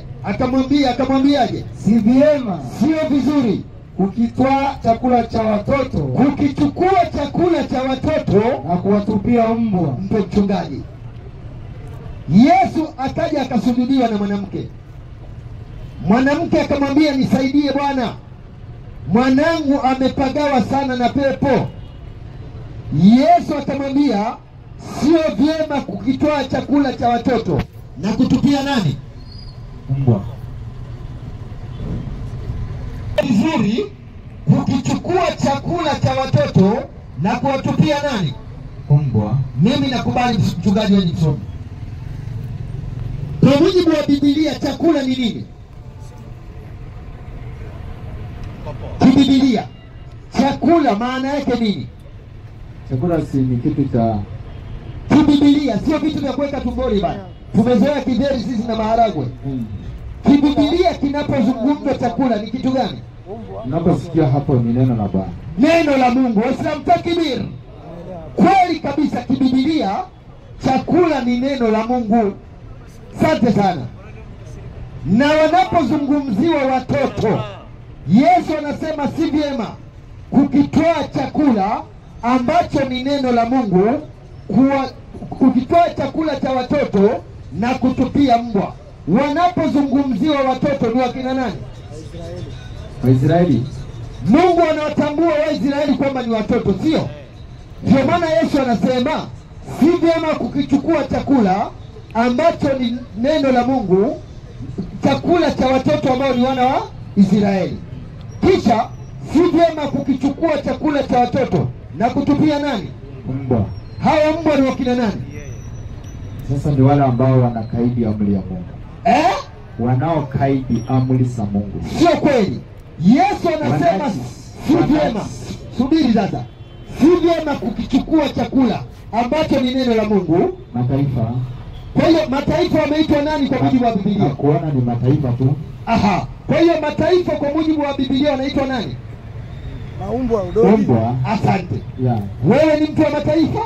akamwambiaje? Si vyema, sio vizuri kukitwaa chakula cha watoto, kukichukua chakula cha watoto na kuwatupia mbwa. Mpe mchungaji. Yesu akaja akasujudiwa na mwanamke. Mwanamke akamwambia, nisaidie Bwana, mwanangu amepagawa sana na pepo. Yesu akamwambia, sio vyema kukitwaa chakula cha watoto na kutupia nani? Mbwa. Vizuri kukichukua chakula cha watoto na kuwatupia nani? Mbwa. Mimi nakubali mchungaji wewe msomi. Kwa mujibu wa Biblia chakula ni nini? Biblia chakula maana yake nini? Chakula si ni kitu cha Biblia, sio vitu vya kuweka tumboni bana. Tumezoea kideri sisi na maharagwe. Biblia kinapozungumza chakula ni kitu gani? Unaposikia hapo ni neno la Bwana. Neno la Mungu. Waislamu takbir. Kweli kabisa, kibiblia chakula ni neno la Mungu. Asante sana. Na wanapozungumziwa watoto, Yesu anasema si vyema kukitoa chakula ambacho ni neno la Mungu, kukitoa chakula cha watoto na kutupia mbwa. Wanapozungumziwa watoto ni wakina nani? Waisraeli. Mungu anawatambua Waisraeli kwamba ni watoto, sio? Ndio maana Yesu anasema si vyema kukichukua chakula ambacho ni neno la Mungu, chakula cha watoto ambao ni wana wa Israeli. Kisha si vyema kukichukua chakula cha watoto na kutupia nani? Mbwa. Hawa mbwa ni wakina nani? Sasa ni wale ambao wanakaidi amri ya Mungu. Wanaokaidi amri za Mungu. Sio kweli. Yesu anasema si vyema. Subiri sasa. Si vyema kukichukua chakula ambacho ni neno la Mungu. Mataifa. Kwa hiyo mataifa wameitwa nani kwa mujibu wa Biblia? Kuona ni mataifa tu. Aha. Kwa hiyo mataifa kwa mujibu wa Biblia wanaitwa nani? Maumbwa udoni. Mbwa. Asante. Yeah. Wewe ni mtu wa mataifa?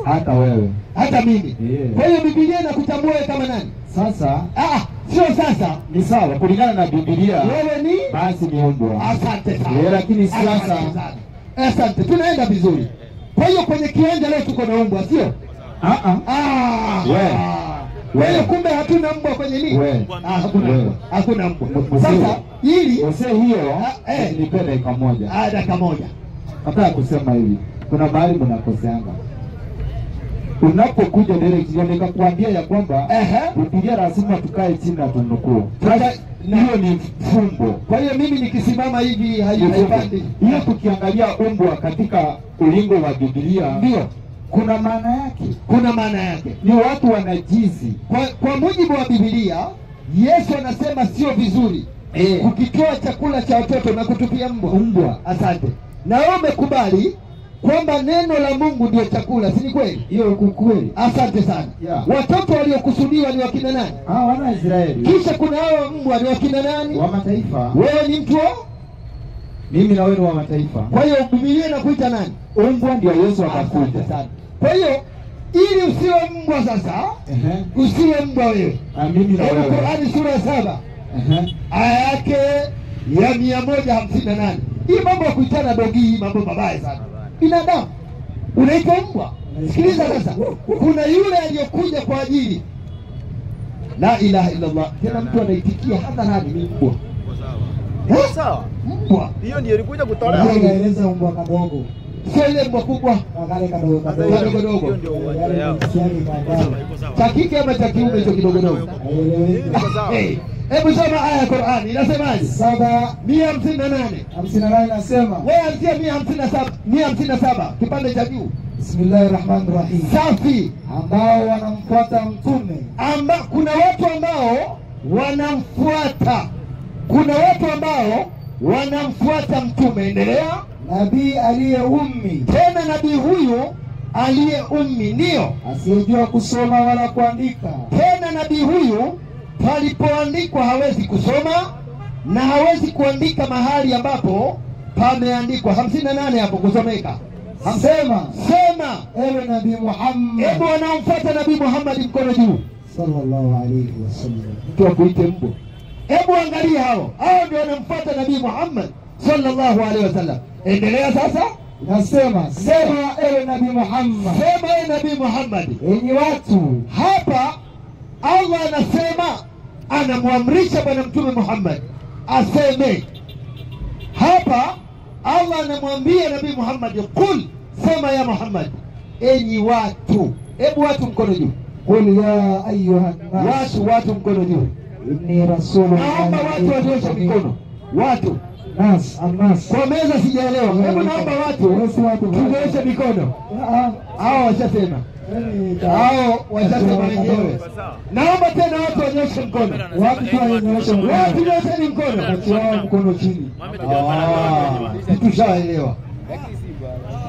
Hata wewe. Hata mimi. Yeah. Kwa hiyo Biblia inakutambua kama nani? Sasa sio sasa. Ni sawa kulingana na Biblia. Wewe ni basi ni mbwa. Asante sana. Lakini sasa asante. Tunaenda vizuri. Kwa hiyo kwenye kiwanja leo tuko na mbwa, sio? Wewe kumbe hatuna mbwa kwenye nini? Hakuna mbwa. Sasa ili hiyo nipende dakika moja. Dakika moja. Nataka kusema hivi. Kuna mahali mnakoseanga. Unapokuja direct nikakwambia ya kwamba Biblia lazima tukae chini na tunukuu. Hiyo ni fumbo. Kwa hiyo mimi nikisimama hivi haipandi. Hiyo tukiangalia mbwa katika ulingo wa Biblia ndio kuna maana yake. Kuna maana yake. Ni watu wanajizi. Kwa mujibu wa Biblia, Yesu anasema sio vizuri kukitoa chakula cha watoto na kutupia mbwa. Asante. Na wewe umekubali kwamba neno la Mungu ndio chakula, si kweli? Hiyo kweli. Asante sana. Yeah. Watoto waliokusudiwa ni wakina nani? Wana Israeli. Kisha kuna hao mbwa ni wakina nani? Wa mataifa. Wewe ni mtu wa Mimi na wewe wa mataifa. Kwa hiyo Biblia inakuita nani? Umbwa ndio Yesu akakuja. Sana. Kwa hiyo ili usiwe mbwa sasa, usiwe mbwa wewe. Mimi na wewe. Qur'ani sura 7. Aya yake ya 158. Hii mambo ya kuitana dogi, mambo mabaya sana. Binadamu unaitwa mbwa. Sikiliza sasa. Kuna yule aliyokuja kwa ajili la ilaha illa Allah. Tena mtu anaitikia hata nani ni mbwa. Sawa. Mbwa. Hiyo ndio ilikuja kutoa. Anaeleza mbwa kadogo. Sio ile mbwa kubwa. Kale kadogo Kadogo kadogo. dogo. Ndio uwanja yao. Cha kike ama cha kiume hicho kidogo dogo. Hebu soma aya ya Qur'ani inasemaje? 158. 58 nasema. Wewe anzia 157 kipande cha juu. Bismillahirrahmanirrahim. Safi. Ambao wanamfuata mtume. Kuna watu ambao wanamfuata. Kuna watu ambao wanamfuata mtume. Endelea. Nabii aliye ummi. Tena nabii huyu aliye ummi ndio asiyejua kusoma wala kuandika. Tena nabii huyu palipoandikwa hawezi kusoma na hawezi kuandika mahali ambapo pameandikwa. 58 hapo kusomeka. Sema ewe Nabii Muhammad. Hebu wanaomfuata Nabii Muhammad mkono juu. Sallallahu alayhi wasallam. Mtu akuite mbwa. Hebu angalia hao ndio wanamfuata Nabii Muhammad sallallahu alayhi wasallam. Endelea sasa. Nasema ewe Nabii Muhammad. Sema ewe Nabii Muhammad. Enyi watu. Hapa Allah anasema, anamwamrisha bwana mtume Muhammad aseme. Hapa Allah anamwambia Nabii Muhammad, qul, sema ya Muhammad, enyi watu. Hebu watu mkono juu. Qul ya ayyuhan nas. Watu mkono juu. Inni rasulullah. Naomba watu wanyoshe mikono. Watu. Nas. Kwa meza sijaelewa. Hebu naomba watu tunyoshe mikono. Hao washasema. Hao washasema wenyewe. Naomba tena watu wanyoshe mkono. Watu tunyoshe mkono. Watu nyoshe mkono. Watu mkono chini. Tushaelewa.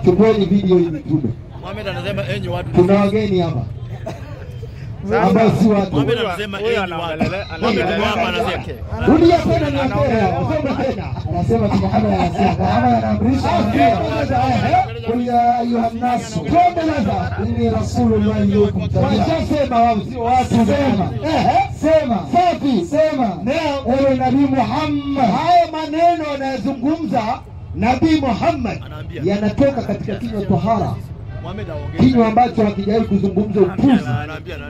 Chukueni video hii mtume. Muhammad anasema enyi watu. Kuna wageni hapa. Ambao si watu. Muhammad anasema enyi watu. Rudia tena ni wapea. Soma tena. Anasema Muhammad anaamrisha qul ya ayyuhan nas. Inni rasulullah ilaykum jami'an. Washasema wao sio watu. Sema. Ewe Nabii Muhammad. Haya maneno anayozungumza Nabii Muhammad yanatoka katika kinywa tahara. Kinywa ambacho hakijawahi kuzungumza upuzi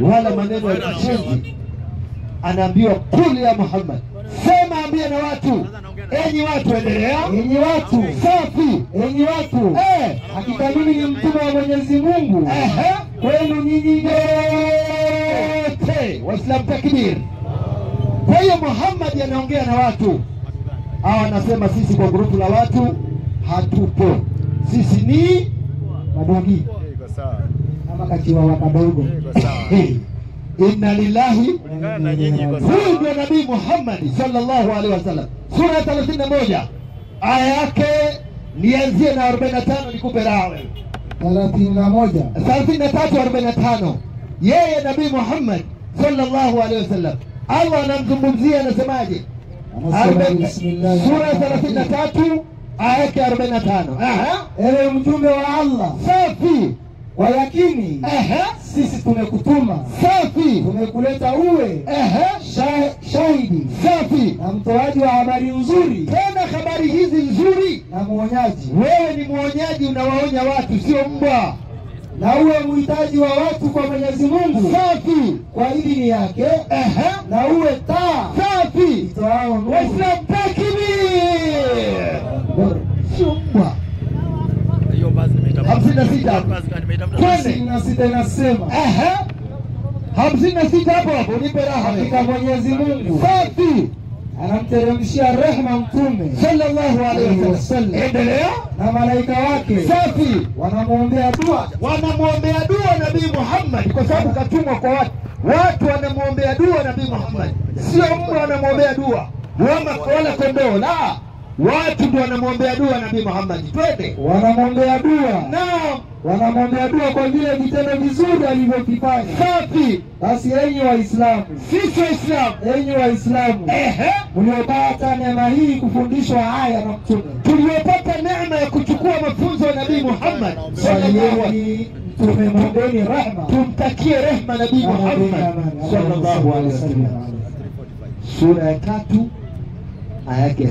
wala maneno ya kishenzi. Anaambiwa qul ya Muhammad. Sema, ambia na watu. Enyi watu, endelea. Enyi watu. Safi. Enyi watu. Hakika mimi ni mtume wa Mwenyezi Mungu. Kwenu nyinyi wote. Waislamu takbir. Kwa hiyo Muhammad anaongea na watu. Hawa anasema sisi kwa grupu la watu hatupo. Sisi ni madogi. Kama kachiwa kadogo. Inna lillahi. Huyu ndio Nabii Muhammad sallallahu alaihi wasallam. Sura 31 aya yake nianzie na 45 nikupe raha wewe. 33:45. Yeye Nabii Muhammad sallallahu alaihi wasallam Allah anamzungumzia, anasemaje? Sura 33 aya yake 45. Ewe mtume wa Allah. Safi. Kwa yakini sisi tumekutuma. Safi. Tumekuleta uwe shahidi. Safi. Na mtoaji wa habari nzuri. Tena habari hizi nzuri. Na muonyaji. Wewe ni muonyaji, unawaonya watu, sio mbwa. Na uwe muhitaji wa watu kwa Mwenyezi Mungu. Safi. Kwa idhini yake. Na uwe taa. Safi. Itoao nuru. Waislamu takbir. Sio mbwa. 56 inasema 56 hapo nipe raha. Hakika Mwenyezi Mungu safi anamteremshia rehema mtume sallallahu alaihi wasallam. Endelea. Na malaika wake safi wanamwombea dua Nabii Muhammad, kwa sababu katumwa kwa watu wanamwombea dua Nabii Muhammad, sio mbwa wanamwombea dua wala kondoo, la, watu ndio wanamwombea dua Nabii Muhammad. Twende. Wanamwombea dua. Naam. Wanamwombea dua kwa vile vitendo vizuri alivyofanya. Safi. Basi enyi Waislamu, sisi Waislamu, enyi Waislamu mliopata neema hii kufundishwa haya na mtume, Yeye mtume mwendeni rehema. Tumtakie rehema Nabii Muhammad sallallahu alaihi wasallam. Sura ya 3 aya yake 63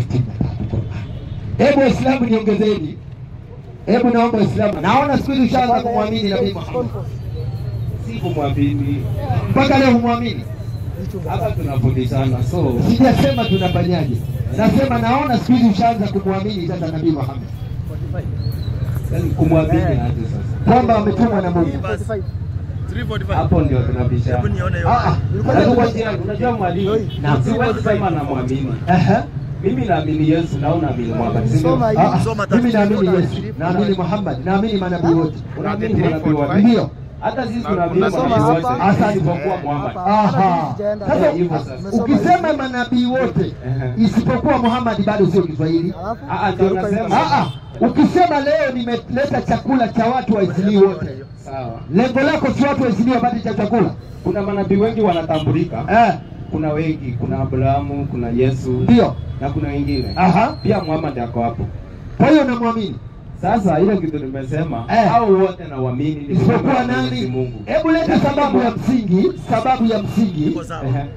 Qur'an. Hebu Waislamu niongezeni. Hebu naomba Waislamu. Naona siku hizi ushaanza kumwamini Nabii Muhammad. Si kumwamini. Mpaka leo humwamini. Hapa tunafundishana. So sijasema tunafanyaje. Nasema naona siku hizi ushaanza kumwamini sasa Nabii Muhammad. Yaani kumwamini aje sasa? Kwamba wametumwa na Mungu. 345. Hapo ndio tunabishana. Hebu nione hiyo. Unajua mwalimu, siwezi sema na muamini. Mimi naamini Yesu na unaamini Muhammad. Mimi naamini Yesu, naamini Muhammad, naamini manabii wote. Unaamini manabii wote? Ndio. Hata sisi tunaamini manabii wote. Isipokuwa Muhammad. Sasa ukisema manabii wote isipokuwa Muhammad bado sio Kiswahili. Ndio nasema. Ukisema leo nimeleta chakula cha watu wa Isili wote. Sawa. Lengo lako si watu wa Isili wapate chakula. Kuna manabii wengi wanatambulika. Kuna wengi, kuna Abrahamu, kuna Yesu. Ndio. Na kuna wengine. Pia Muhammad yako hapo. Kwa hiyo unamwamini. Sasa ile kitu nimesema hao wote na waamini ni isipokuwa nani? Hebu leta sababu ya msingi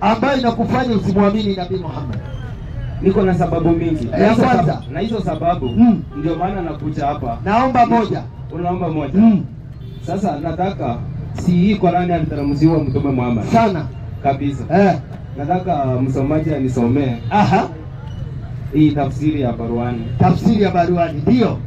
ambayo inakufanya usimwamini Nabii Muhammad. Niko na sababu mingi. Ya kwanza, na hizo sababu ndio maana nakuja hapa. Naomba moja. Unaomba moja. Sasa nataka si hii Qur'ani aliteremshiwa Mtume Muhammad. Sana kabisa. Nataka msomaji anisomee. Hii tafsiri ya Baruani. Tafsiri ya Baruani ndio.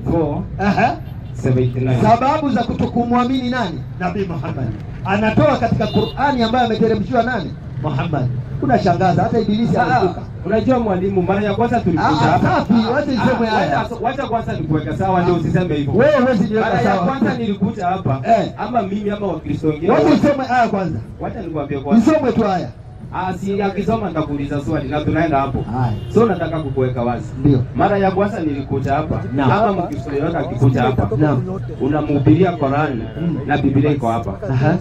79. Sababu za kutokumwamini nani? Nabii Muhammad. Anatoa katika Qur'ani ambayo ameteremshiwa nani? Muhammad. Unashangaza hata Ibilisi anakuka. Unajua mwalimu, mara ya kwanza tulikuja hapa. Safi, wacha iseme haya. Wacha kwanza nikuweka sawa ndio usiseme hivyo. Wewe huwezi niweka sawa. Mara ya kwanza nilikuja hapa ama mimi ama Wakristo wengine. Wacha isome haya kwanza. Wacha nikwambie kwanza. Nisome tu haya. Si akisoma nitakuuliza swali na tunaenda hapo. So nataka kukuweka wazi. Ndio. Mara ya kwanza nilikuja hapa. Kama Mkristo yote akikuja hapa. Unamhubiria Qur'an na Biblia iko hapa.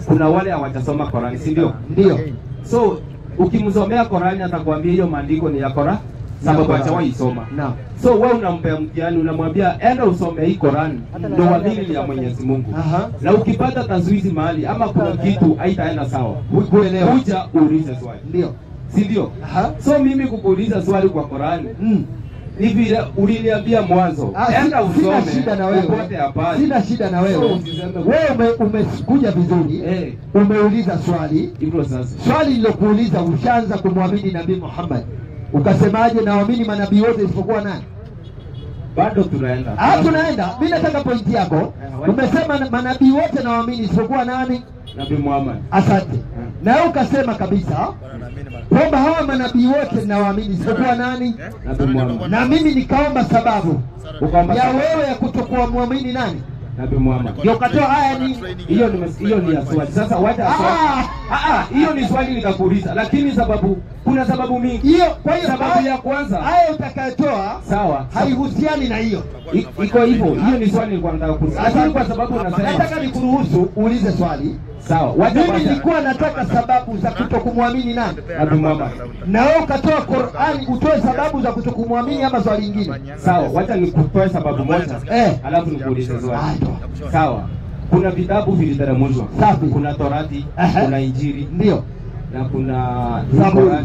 Kuna wale hawajasoma Qur'an, si ndio? Ndio. So ukimsomea Qur'an atakwambia hiyo maandiko ni ya Qur'an sababu hajawahi soma. So wewe unampea mtihani, unamwambia enda usome hii Qur'an ndio waamini ya Mwenyezi Mungu. Na ukipata tazuizi mahali ama kuna kitu haitaenda sawa, kuelewa kuja uulize swali. Ndio. Si ndio? So mimi kukuuliza swali kwa Qur'an ni vile uliniambia mwanzo. Enda usome. Sina shida na wewe. Sina shida na wewe. Wewe umekuja vizuri. Umeuliza swali. Hivyo sasa. Swali nilokuuliza ushaanza kumwamini Nabii Muhammad. Ukasemaje naamini manabii wote isipokuwa nani? Bado tunaenda. Tunaenda. Mimi nataka pointi yako. Umesema manabii wote naamini isipokuwa nani? Nabii Muhammad. Asante. Na wewe ukasema kabisa kwamba hawa manabii wote nawaamini isipokuwa nani? Nabii Muhammad. Na mimi nikaomba sababu ya wewe ya kutokuwa muamini nani? Nabii Muhammad. Ndio ukatoa haya ni hiyo ni ya swali. Sasa wacha swali. Hiyo ni swali nikakuuliza, lakini kuna sababu mingi. Hiyo kwa hiyo sababu ya kwanza haya utakayotoa sawa haihusiani na hiyo. Iko hivyo. Hiyo ni swali nilikuwa nataka kuuliza. Lakini kwa sababu unasema nataka nikuruhusu uulize swali. Sawa. Mimi nilikuwa nataka sababu za kutokumwamini nani? Nabii Muhammad. Na wewe ukatoa Qur'ani utoe sababu za kutokumwamini ama swali lingine. Sawa, wacha nikutoe sababu moja. Alafu nikuulize swali. Sawa. Kuna vitabu viliteremshwa. Kuna Torati, kuna Injili. Ndio. Na kuna Zaburi.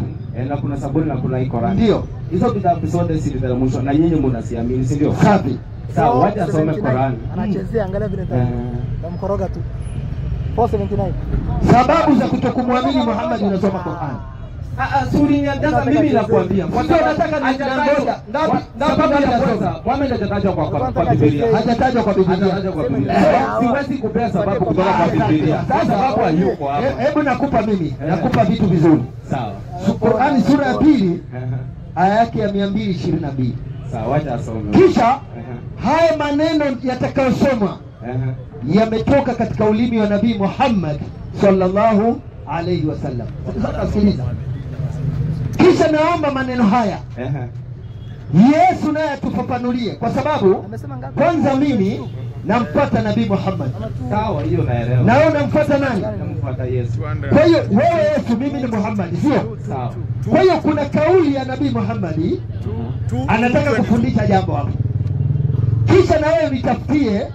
Na kuna Zaburi na kuna Qur'an. Ndio. Hizo vitabu zote ziliteremshwa na nyinyi mnasiamini, si ndio? Safi. Sawa, wacha asome Qur'an. Anachezea angalia vile mkoroga tu. 479. Sababu za kutokumwamini Muhammad unasoma Qur'an. Suri niandaza mimi nakwambia. Kwa sababu nataka ningoja. Ngapi ya kwanza? Muhammad hajatajwa kwa Biblia. Hajatajwa kwa Biblia. Siwezi kupea sababu kutoka kwa Biblia. Sasa sababu hayuko hapa. Hebu nakupa mimi. Nakupa vitu vizuri. Sawa. Qur'ani sura ya 2 aya yake ya 222. Sawa, wacha asome. Kisha haya maneno yatakayosomwa yametoka katika ulimi wa Nabii Muhammad sallallahu alayhi wasallam. Sasa sikiliza. Kisha naomba maneno haya Yesu naye atufafanulie, kwa sababu kwanza mimi nampata Nabii Muhammad. Sawa, hiyo naelewa. Na wewe unamfuata nani? Namfuata Yesu. Kwa hiyo wewe Yesu, mimi ni Muhammad, sio? Sawa. Kwa hiyo kuna kauli ya Nabii Muhammad anataka kufundisha jambo hapo. Kisha na wewe nitafutie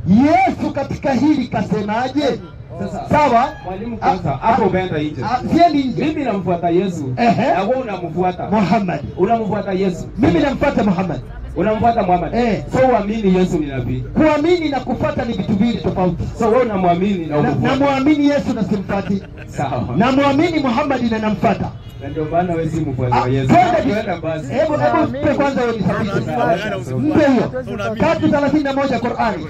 Yesu katika hili kasemaje? Sasa Sawa? mwalimu, kwanza hapo umeenda nje. Siendi nje. Mimi namfuata Yesu. Na wewe unamfuata Muhammad. Unamfuata Yesu. Mimi namfuata Muhammad. Unamfuata Muhammad. So uamini Yesu ni nabii. Kuamini na kufuata ni vitu viwili tofauti. So wewe unamwamini na unafuata. Namwamini Yesu na simfuati. Sawa. Namwamini Muhammad na namfuata. Na ndio maana wewe si mfuasi wa Yesu. Twenda basi. Hebu kwanza wewe nisafishe. Ndio hiyo. 3:31 Qur'ani.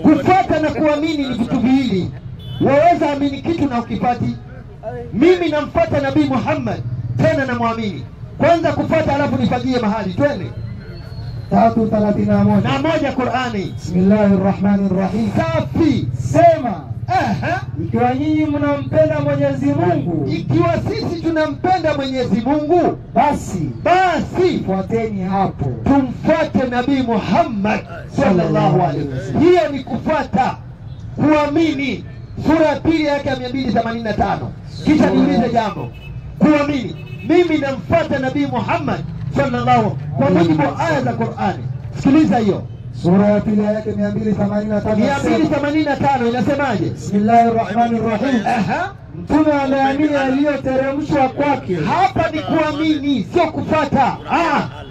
Kufuata na kuamini ni vitu viwili. Waweza amini kitu na ukipati. Mimi namfuata Nabii Muhammad tena namwamini. Kwanza kufuata alafu nifagie mahali. Twende. 3:31 Qur'ani. Bismillahirrahmanirrahim. Safi. Sema, ikiwa nyinyi mnampenda Mwenyezi Mungu, ikiwa sisi tunampenda Mwenyezi Mungu, basi fuateni hapo, tumfuate Nabii Muhammad sallallahu alaihi wasallam. Hiyo ni kufuata, kuamini. Sura ya pili yake ya 285. Kisha niulize jambo, kuamini. Mimi namfuata Nabii Muhammad sallallahu kwa mujibu wa aya za Qur'ani. Sikiliza hiyo. Sura ya pili yake 285 inasemaje? Bismillahirrahmanirrahim. Mtume ameamini aliyoteremshwa kwake. Hapa ni kuamini, sio kufuata.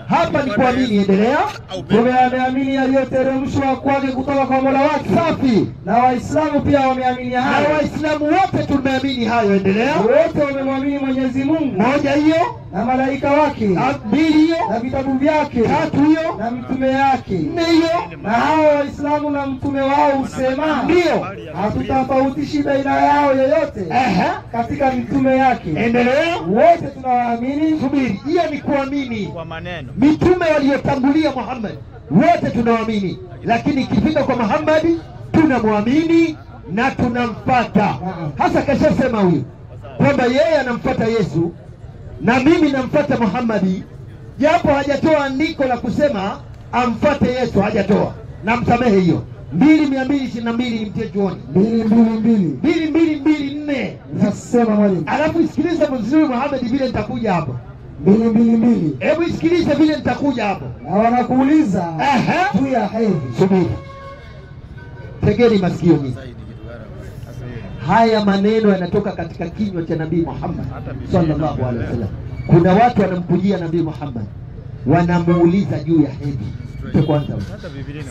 Hapa ni kuamini. Endelea. Mtume ameamini aliyoteremshwa kwake kutoka kwa Mola wake. Safi. Na Waislamu pia wameamini hayo. Na Waislamu wote tumeamini hayo. Endelea. Wote wamemwamini Mwenyezi Mungu. Moja hiyo. Na malaika wake. Mbili hiyo. Na vitabu vyake. Tatu hiyo. Na mtume yake. Nne hiyo. Na hao Waislamu na mtume wao husema, ndio, hatutafautishi baina yao yoyote katika mitume yake. Endelea. Wote tunawaamini. Subiri, hiyo ni kuamini kwa maneno. Mitume waliotangulia Muhammad wote tunawaamini, lakini ikifika kwa Muhammad tunamwamini na tunamfuata. Hasa kashasema huyu kwamba yeye anamfuata Yesu na mimi namfuata Muhammad, japo hajatoa andiko la kusema amfuate Yesu, hajatoa. Namsamehe hiyo. 2:222 nimtie chuoni. 2:224 nasema mwalimu. Alafu isikilize vizuri Muhammad, vile nitakuja hapo. 2:222. Hebu isikilize vile nitakuja hapo. Na wanakuuliza juu ya hedhi. Subiri, tegeni masikio mimi. Haya maneno yanatoka katika kinywa cha Nabii Muhammad sallallahu alaihi wasallam. Kuna watu wanamkujia Nabii Muhammad, wanamuuliza juu ya hedhi. Kwanza hata Biblia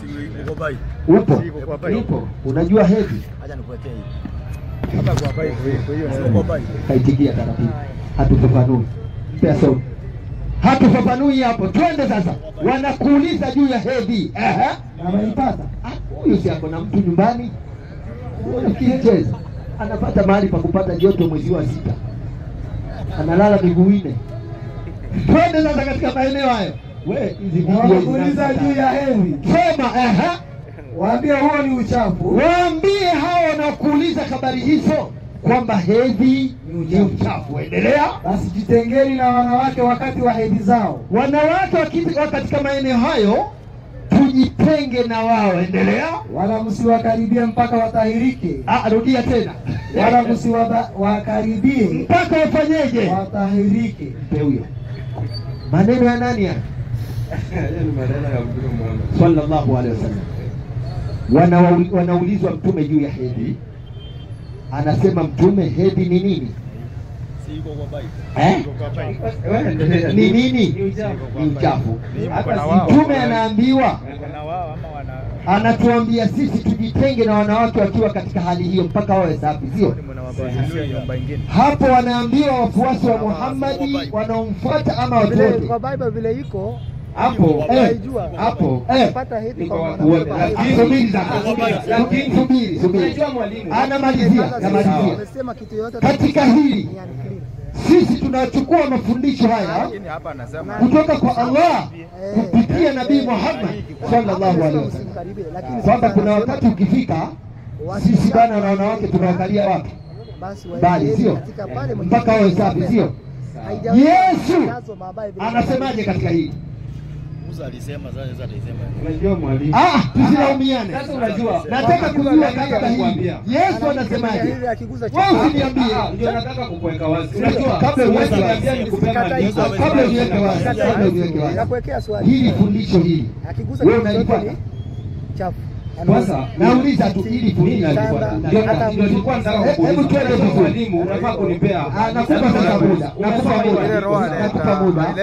upo unajua hedhi? Acha nikuwekee hivi hapa kwa Bible. Kwa hiyo sio kwa Bible. Kaitikia taratibu, hatufafanui. Mpe somo, hatufafanui hapo. Twende sasa. Wanakuuliza juu ya hedhi. Anaipata huyu, si ako na mtu nyumbani, unakicheza, anapata mahali pa kupata joto mwezi wa 6, analala miguu 4. Twende sasa katika maeneo hayo. Wewe hizi wanakuuliza juu ya hedhi. Sema waambie huo ni uchafu. Waambie hao wanakuuliza habari hizo kwamba hedhi ni uchafu. Endelea. Basi jitengeni na wanawake wakati wa hedhi zao. Wanawake katika maeneo hayo tujitenge na wao. Endelea. Wala msiwakaribie mpaka watahirike. Rudia tena. Wala msiwakaribie mpaka wafanyeje? Watahirike. Huyo maneno ya nani haya? Sallallahu alaihi wasallam. Wanaulizwa mtume juu ya hedhi, anasema mtume, hedhi ni nini? Siko kwa Bible. Ni nini? Ni uchafu. Mtume anaambiwa, anatuambia sisi tujitenge na wanawake wakiwa katika hali hiyo mpaka wawe safi, sio? Hapo wanaambiwa wafuasi wa Muhammad wanaomfuata ama watu wote. Kwa Bible vile iko hapo pata hedhi kwa mwanamke. Subiri. Anamalizia. Anasema kitu yote katika hili. Sisi tunachukua mafundisho haya kutoka kwa Allah kupitia Nabii Muhammad sallallahu alaihi wasallam, kwamba kuna wakati ukifika sisi bana na wanawake tunawakalia wapi? Bali sio mpaka wawe safi, sio? Yesu anasemaje katika hili? Musa alisema sasa atasema. Unajua mwalimu. Tusilaumiane. Sasa unajua. Nataka kujua katika hili. Yesu anasemaje? Wewe usiniambie. Ndio nataka kukuweka wazi. Unajua kabla uweze niambia nikupe maandiko. Kabla uniweke wazi. Nakuwekea swali. Hili fundisho hili. Akiguza wewe unalipata? chafu. Kwanza nauliza tu ili ndio nilikuwa nataka kukuuliza. Hebu tuende vizuri. Mwalimu unafaa kunipea. Nakupa sasa muda. Nakupa muda.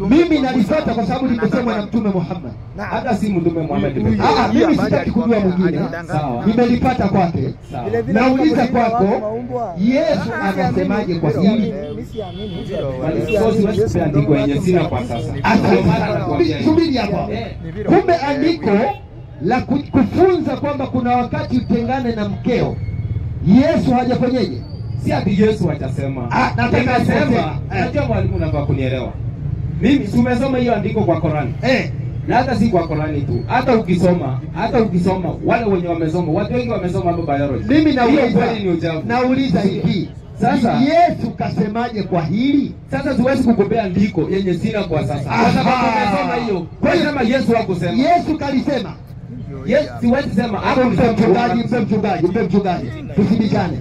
Mimi nalifuata kwa sababu nimesomwa na Mtume Muhammad. Hata si Mtume Muhammad. Mimi sitaki kujua mwingine. Sawa. Nimelipata kwake. Nauliza kwako, Yesu anasemaje kwa hili? Siwezi kupea andiko yenye sina kwa sasa. Subiri hapa. Kumbe andiko la kufunza kwamba kuna wakati utengane na mkeo, Yesu hajafanyeje? Si ati Yesu atasema. Nataka sema. Najua mwalimu unafaa kunielewa. Mimi tumesoma hiyo andiko kwa Qur'ani. Na hata si kwa Qur'ani tu. Hata ukisoma wale wenye wamesoma, watu wengi wamesoma mambo biology. Mimi nauliza hivi. Sasa Yesu kasemaje kwa hili? Sasa siwezi kukupea andiko yenye sina kwa sasa. Kwa sababu tumesoma hiyo. Kwa hiyo kama Yesu hakusema. Yesu kalisema. Yes, siwezi sema. Hapo mchungaji. Tusibishane.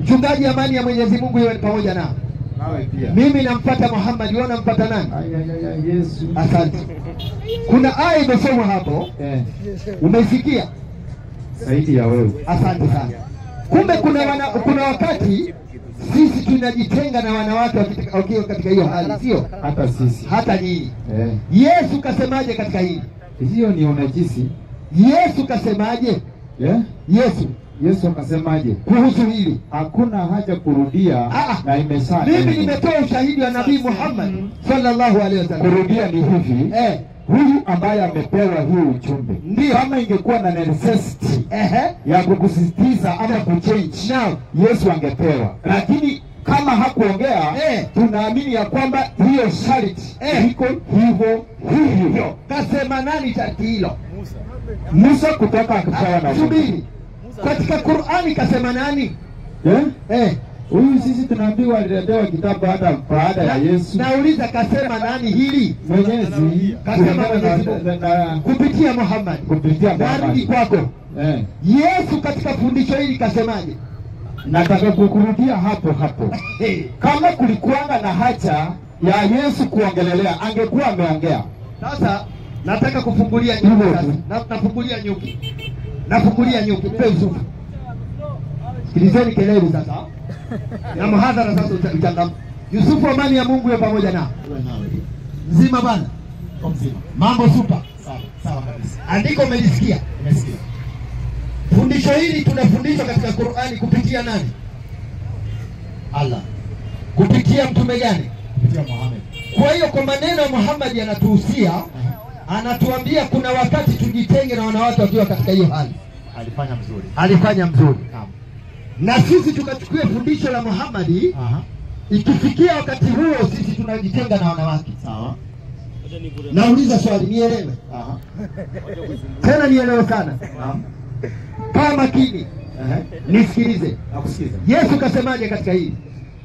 Mchungaji, amani ya Mwenyezi Mungu iwe pamoja nao. Nawe pia. Mimi nampata Muhammad, wewe unampata nani? Yesu. Asante. Kuna aya imesomwa hapo. Umeisikia? Zaidi ya wewe. Asante sana. Kumbe kuna wakati sisi tunajitenga na wanawake wakiwa katika hiyo hali, sio? Hata sisi. Hata nyinyi. Yesu kasemaje katika hili? Hiyo ni unajisi. Yesu kasemaje? Yesu akasemaje kuhusu hili? Hakuna haja kurudia na imesha. Mimi nimetoa ushahidi wa Nabii Muhammad sallallahu alaihi wasallam. Kurudia ni hivi. Huyu ambaye amepewa hii ujumbe, ndio kama ingekuwa na necessity ya kukusisitiza ama kuchange, Yesu angepewa. Lakini kama hakuongea, tunaamini ya kwamba hiyo sharti iko hivyo. Kasema nani sharti hilo? Musa kutoka akapewa na subiri. Katika Qur'ani kasema nani? Huyu sisi tunaambiwa aliletewa kitabu hata baada ya Yesu. Nauliza kasema nani hili? Mwenyezi. Kasema Mwenyezi kupitia Muhammad. Narudi kwako. Yesu katika fundisho hili kasemaje? Nataka kukurudia hapo. Kama kulikuwa na haja ya Yesu kuongelelea, angekuwa ameongea. Sasa nataka kufungulia nyuki sasa. Nafungulia nyuki. Mpe Yusufu. Sikilizeni kelele sasa. Na mhadhara sasa utangamka. Yusufu, amani ya Mungu iwe pamoja nao. Mzima bana? Mzima. Mambo super. Sawa kabisa. Andiko umelisikia? Nimesikia. Fundisho hili tunafundishwa katika Qur'ani kupitia nani? Allah. Kupitia mtume gani? Kupitia Muhammad. Kwa hiyo kwa maneno ya Muhammad yanatuhusia, anatuambia kuna wakati tujitenge na wanawake wakiwa katika hiyo hali. Alifanya mzuri. Na sisi tukachukua fundisho la Muhammad. Ikifikia wakati huo sisi tunajitenga na wanawake. Sawa. Nauliza swali nielewe. Tena nielewe sana. Kaa makini. Nisikilize. Nakusikiza. Yesu kasemaje katika hili?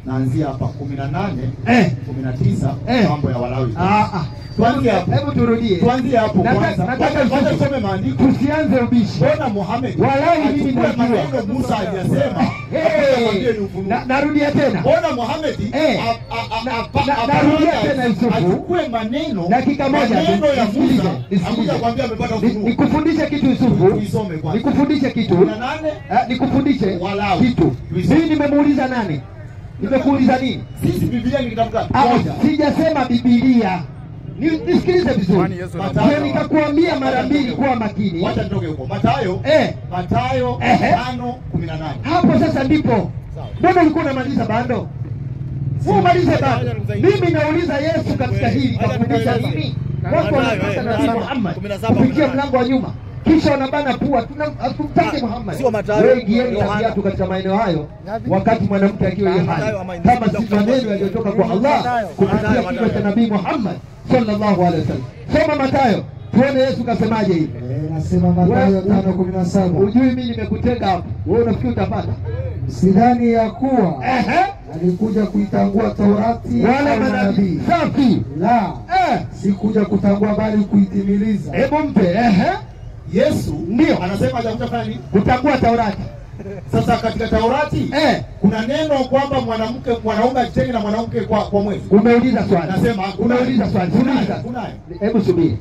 Naanzia hapa 18, 19 mambo ya Walawi. Tuanze hapo. Hebu turudie. Tuanze hapo kwanza. Nataka tusome maandiko. Tusianze ubishi. Mbona Muhammad? Walawi mimi najua. Maneno Musa hajasema. Narudia tena. Mbona Muhammad? Narudia tena Yusufu. Achukue maneno. Dakika moja. Maneno ya Musa. Akuja kwambia amepata ufunuo. Nikufundishe kitu Yusufu. Tuisome kwanza. Nikufundishe kitu. 18. Nikufundishe kitu. Mimi nimemuuliza nani? Nimekuuliza nini? Sisi Biblia ni kitabu gani? Sijasema Biblia. Nisikilize vizuri. Ndio nikakuambia mara mbili kuwa makini. Wacha nitoke huko. Mathayo 5:18. Hapo sasa ndipo. Mbona ulikuwa unamaliza bando? Umalize bando. Mimi nauliza Yesu katika hili kafundisha nini? Wako wanapata na Muhammad kupitia mlango wa nyuma. Kisha wanabana pua. Tunamtaki Muhammad. Wewe gieni na viatu katika maeneo hayo wakati mwanamke akiwa hiyo hali. Kama si maneno yaliyotoka kwa Allah kupitia kinywa cha Nabii Muhammad sallallahu alaihi wasallam. Soma Mathayo. Tuone Yesu kasemaje hivi. Nasema Mathayo 5:17. Ujui mimi nimekutega hapo. Wewe unafikiri utapata? Sidhani ya kuwa alikuja kuitangua Taurati wala manabii. Safi. La. Sikuja kutangua bali kuitimiliza. Hebu mpe. Yesu ndio anasema hajakuja kufanya nini? Kutangua Taurati. Sasa katika Taurati kuna neno kwamba mwanaume ajitenge na mwanamke kwa mwezi. Umeuliza swali. Nasema umeuliza swali. Hebu subiri.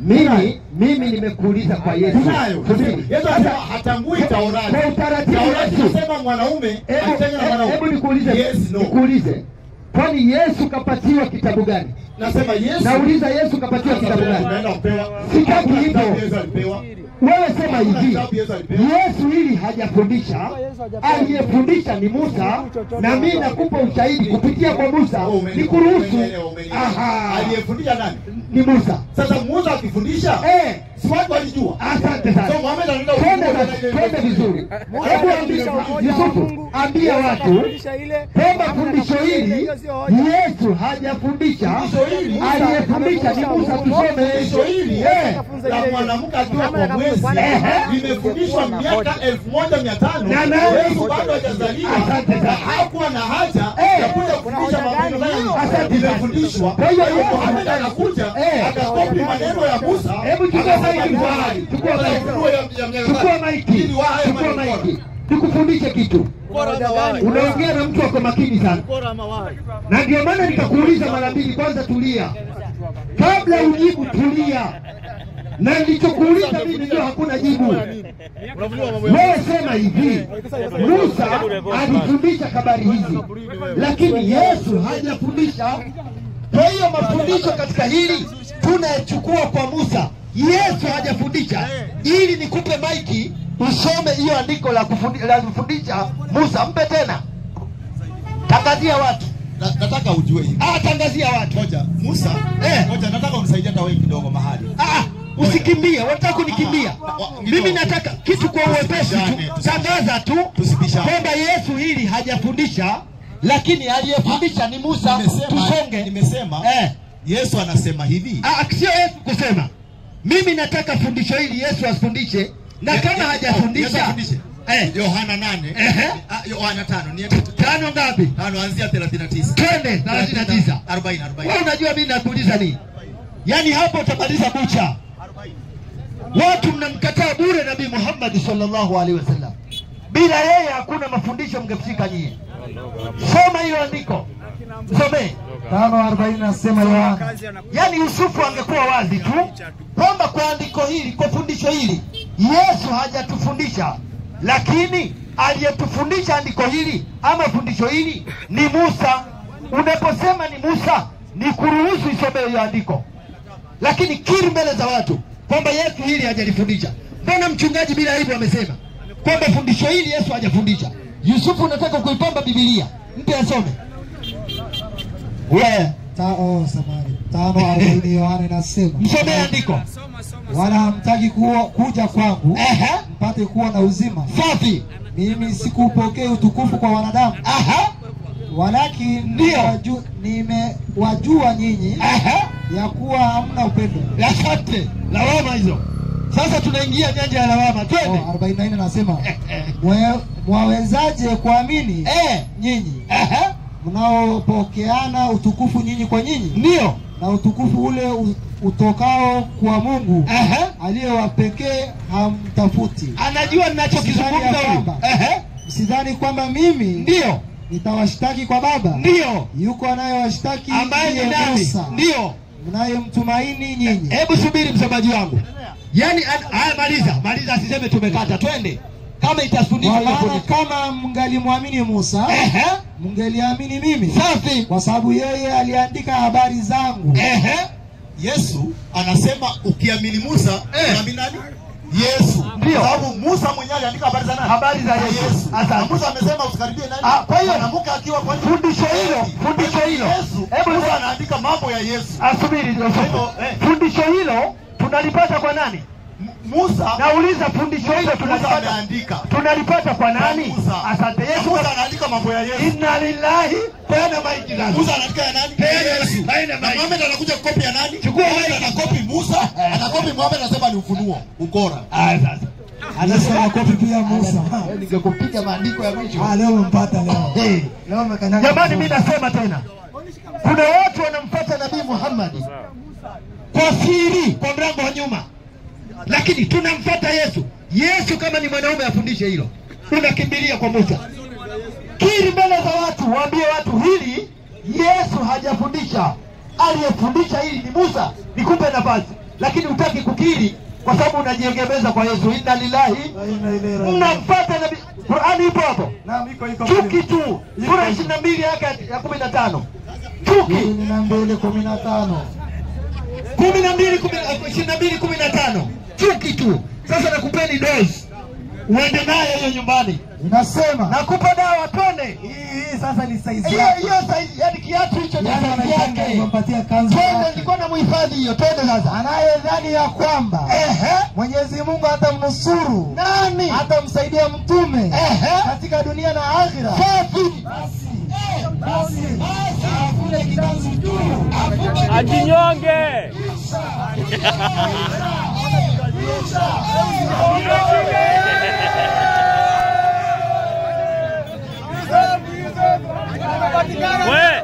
Mimi nimekuuliza kwa Yesu. Tunayo. Yesu anasema hatambui Taurati. Kwa utaratibu Taurati inasema mwanaume atenge na mwanaume. Hebu nikuulize. Kwani Yesu kapatiwa kitabu gani? Nasema Yesu. Nauliza Yesu kapatiwa kitabu gani? Tunaenda kupewa. Sitaki hivyo. Yesu alipewa. Wewe sema hivi, Yesu hili hajafundisha, aliyefundisha ni Musa, na mimi nakupa ushahidi kupitia kwa Musa, nikuruhusu. Aliyefundisha nani? Ni Musa. Sasa Musa akifundisha, si watu walijua. Asante sana. So Muhammad anaenda twende vizuri. Hebu Yusufu, ambia watu kwamba fundisho hili Yesu hajafundisha, aliyefundisha ni Musa. Tusome fundisho hili la mwanamke akiwa kwa mwezi limefundishwa miaka 1500. Yesu bado hajazaliwa. Hakuwa na haja ya kuja kufundisha mambo mengi. Limefundishwa. Kwa hiyo Muhammad anakuja akakopi maneno ya Musa. Hebu chukua maiki. Tukufundishe kitu. Unaongea na mtu wako makini sana. Na ndio maana nikakuuliza mara mbili. Kwanza tulia. Kabla ujibu tulia. Na nilichokuuliza mimi ndio hakuna jibu. Wewe sema hivi, Musa alifundisha habari hizi, lakini Yesu hajafundisha. Kwa hiyo mafundisho katika hili tunachukua kwa Musa. Yesu hajafundisha. Ili nikupe maiki usome hiyo andiko la kufundisha Musa. Mpe tena. Tangazia watu. Nataka ujue hivi. Tangazia watu. Ngoja, Musa, ngoja nataka unisaidie hata wewe kidogo mahali. Usikimbie, wataka kunikimbia. Mimi nataka kitu kwa uwepesi tu. Tangaza tu kwamba Yesu hili hajafundisha, lakini aliyefundisha ni Musa. Tusonge. Nimesema Yesu anasema hivi. Sio Yesu kusema. Mimi nataka fundisho hili Yesu asifundishe, na kama hajafundisha Yohana 8. Yohana 5. Ni 5 ngapi? 5 anzia 39. Twende 39. 40. Wewe unajua mimi nakuuliza nini? Yaani hapo utamaliza kucha. Watu mnamkataa bure Nabii Muhammad sallallahu alaihi wasallam. Bila yeye hakuna mafundisho mngefika nyie. Soma hiyo andiko. Some 5:40 nasema Yohana. Yaani Yusufu angekuwa wazi tu kwamba kwa andiko hili, kwa fundisho hili Yesu hajatufundisha, lakini aliyetufundisha andiko hili ama fundisho hili ni Musa. Unaposema ni Musa, ni kuruhusu isome hiyo andiko, lakini kiri mbele za watu kwamba Yesu hili hajalifundisha. Mbona mchungaji bila hivyo amesema kwamba fundisho hili Yesu hajafundisha? Yusufu unataka kuipamba Biblia, mpe asome. Wewe 5:40 Yohana inasema, msome andiko. Wala hamtaki kuja kwangu mpate kuwa na uzima. Safi. Mimi sikupokea utukufu kwa wanadamu. Walakini nimewajua nyinyi ya kuwa hamna upendo. Asante. Lawama hizo. Sasa tunaingia nyanja ya lawama. Twende. 44 nasema, mwawezaje kuamini nyinyi mnaopokeana utukufu nyinyi kwa nyinyi? Ndio. Na utukufu ule utokao kwa Mungu aliyewapekee hamtafuti. Anajua ninachokizungumza huyu. Msidhani kwamba mimi ndio nitawashtaki kwa Baba. Ndio. Yuko anayewashtaki ambaye ni nani? Ndio. Mnayemtumaini nyinyi. Hebu subiri msemaji wangu. Yaani maliza asiseme tumekata. Twende. Kama itafundishwa kama mngalimwamini Musa, mngeliamini mimi. Safi. Kwa sababu yeye aliandika habari zangu. Yesu anasema ukiamini Musa, unaamini nani? Yesu. Ndio. Kwa sababu Musa mwenyewe aliandika habari za nani? Habari za Yesu. Asante. Musa amesema usikaribie nani? Kwa hiyo mwanamke akiwa kwa fundisho hilo. Yesu. Hebu Musa anaandika mambo ya Yesu. Asubiri ndio. Fundisho hilo tunalipata kwa nani? Musa. Nauliza fundisho hilo tunalipata kwa nani? Musa. Asante. Yesu Musa anaandika mambo ya Yesu. Inna lillahi. Tena maiki nani? Musa anaandika ya nani? Yesu. Muhammad anakuja kukopi ya nani? Chukua anakopi Musa, anakopi Muhammad, anasema ni ufunuo, ukora. Sasa. Anasema kopi pia Musa. Ningekupiga maandiko ya mwisho. Leo mpata leo. Leo mkanyaga. Jamani mimi nasema tena. Kuna watu wanamfuata Nabii Muhammad kwa siri, kwa mlango wa nyuma. Lakini tunamfuata Yesu. Yesu kama ni mwanaume afundishe hilo. Tunakimbilia kwa Musa. Kiri mbele za watu, waambie watu hili Yesu hajafundisha. Aliyefundisha hili ni Musa. Nikupe nafasi. lakini hutaki kukiri kwa sababu unajiegemeza kwa Yesu. Inna lillahi mnamfuata nabii. Qur'ani ipo hapo. Naam, iko. Chuki tu. Sura 22 ya 15. Chuki 22:15. 22:15. Chuki tu. Sasa nakupeni dozi. Uende naye hiyo nyumbani. Inasema nakupa dawa tone. Hii sasa ni size yako. Hiyo size, yani kiatu hicho ni size yake. Nimempatia kanzu. Tone nilikuwa na muhifadhi hiyo. Tone sasa. Anayedhani ya kwamba Mwenyezi Mungu atamnusuru, nani atamsaidia mtume katika dunia na akhira. Basi afune kikanzu tu. Ajinyonge. We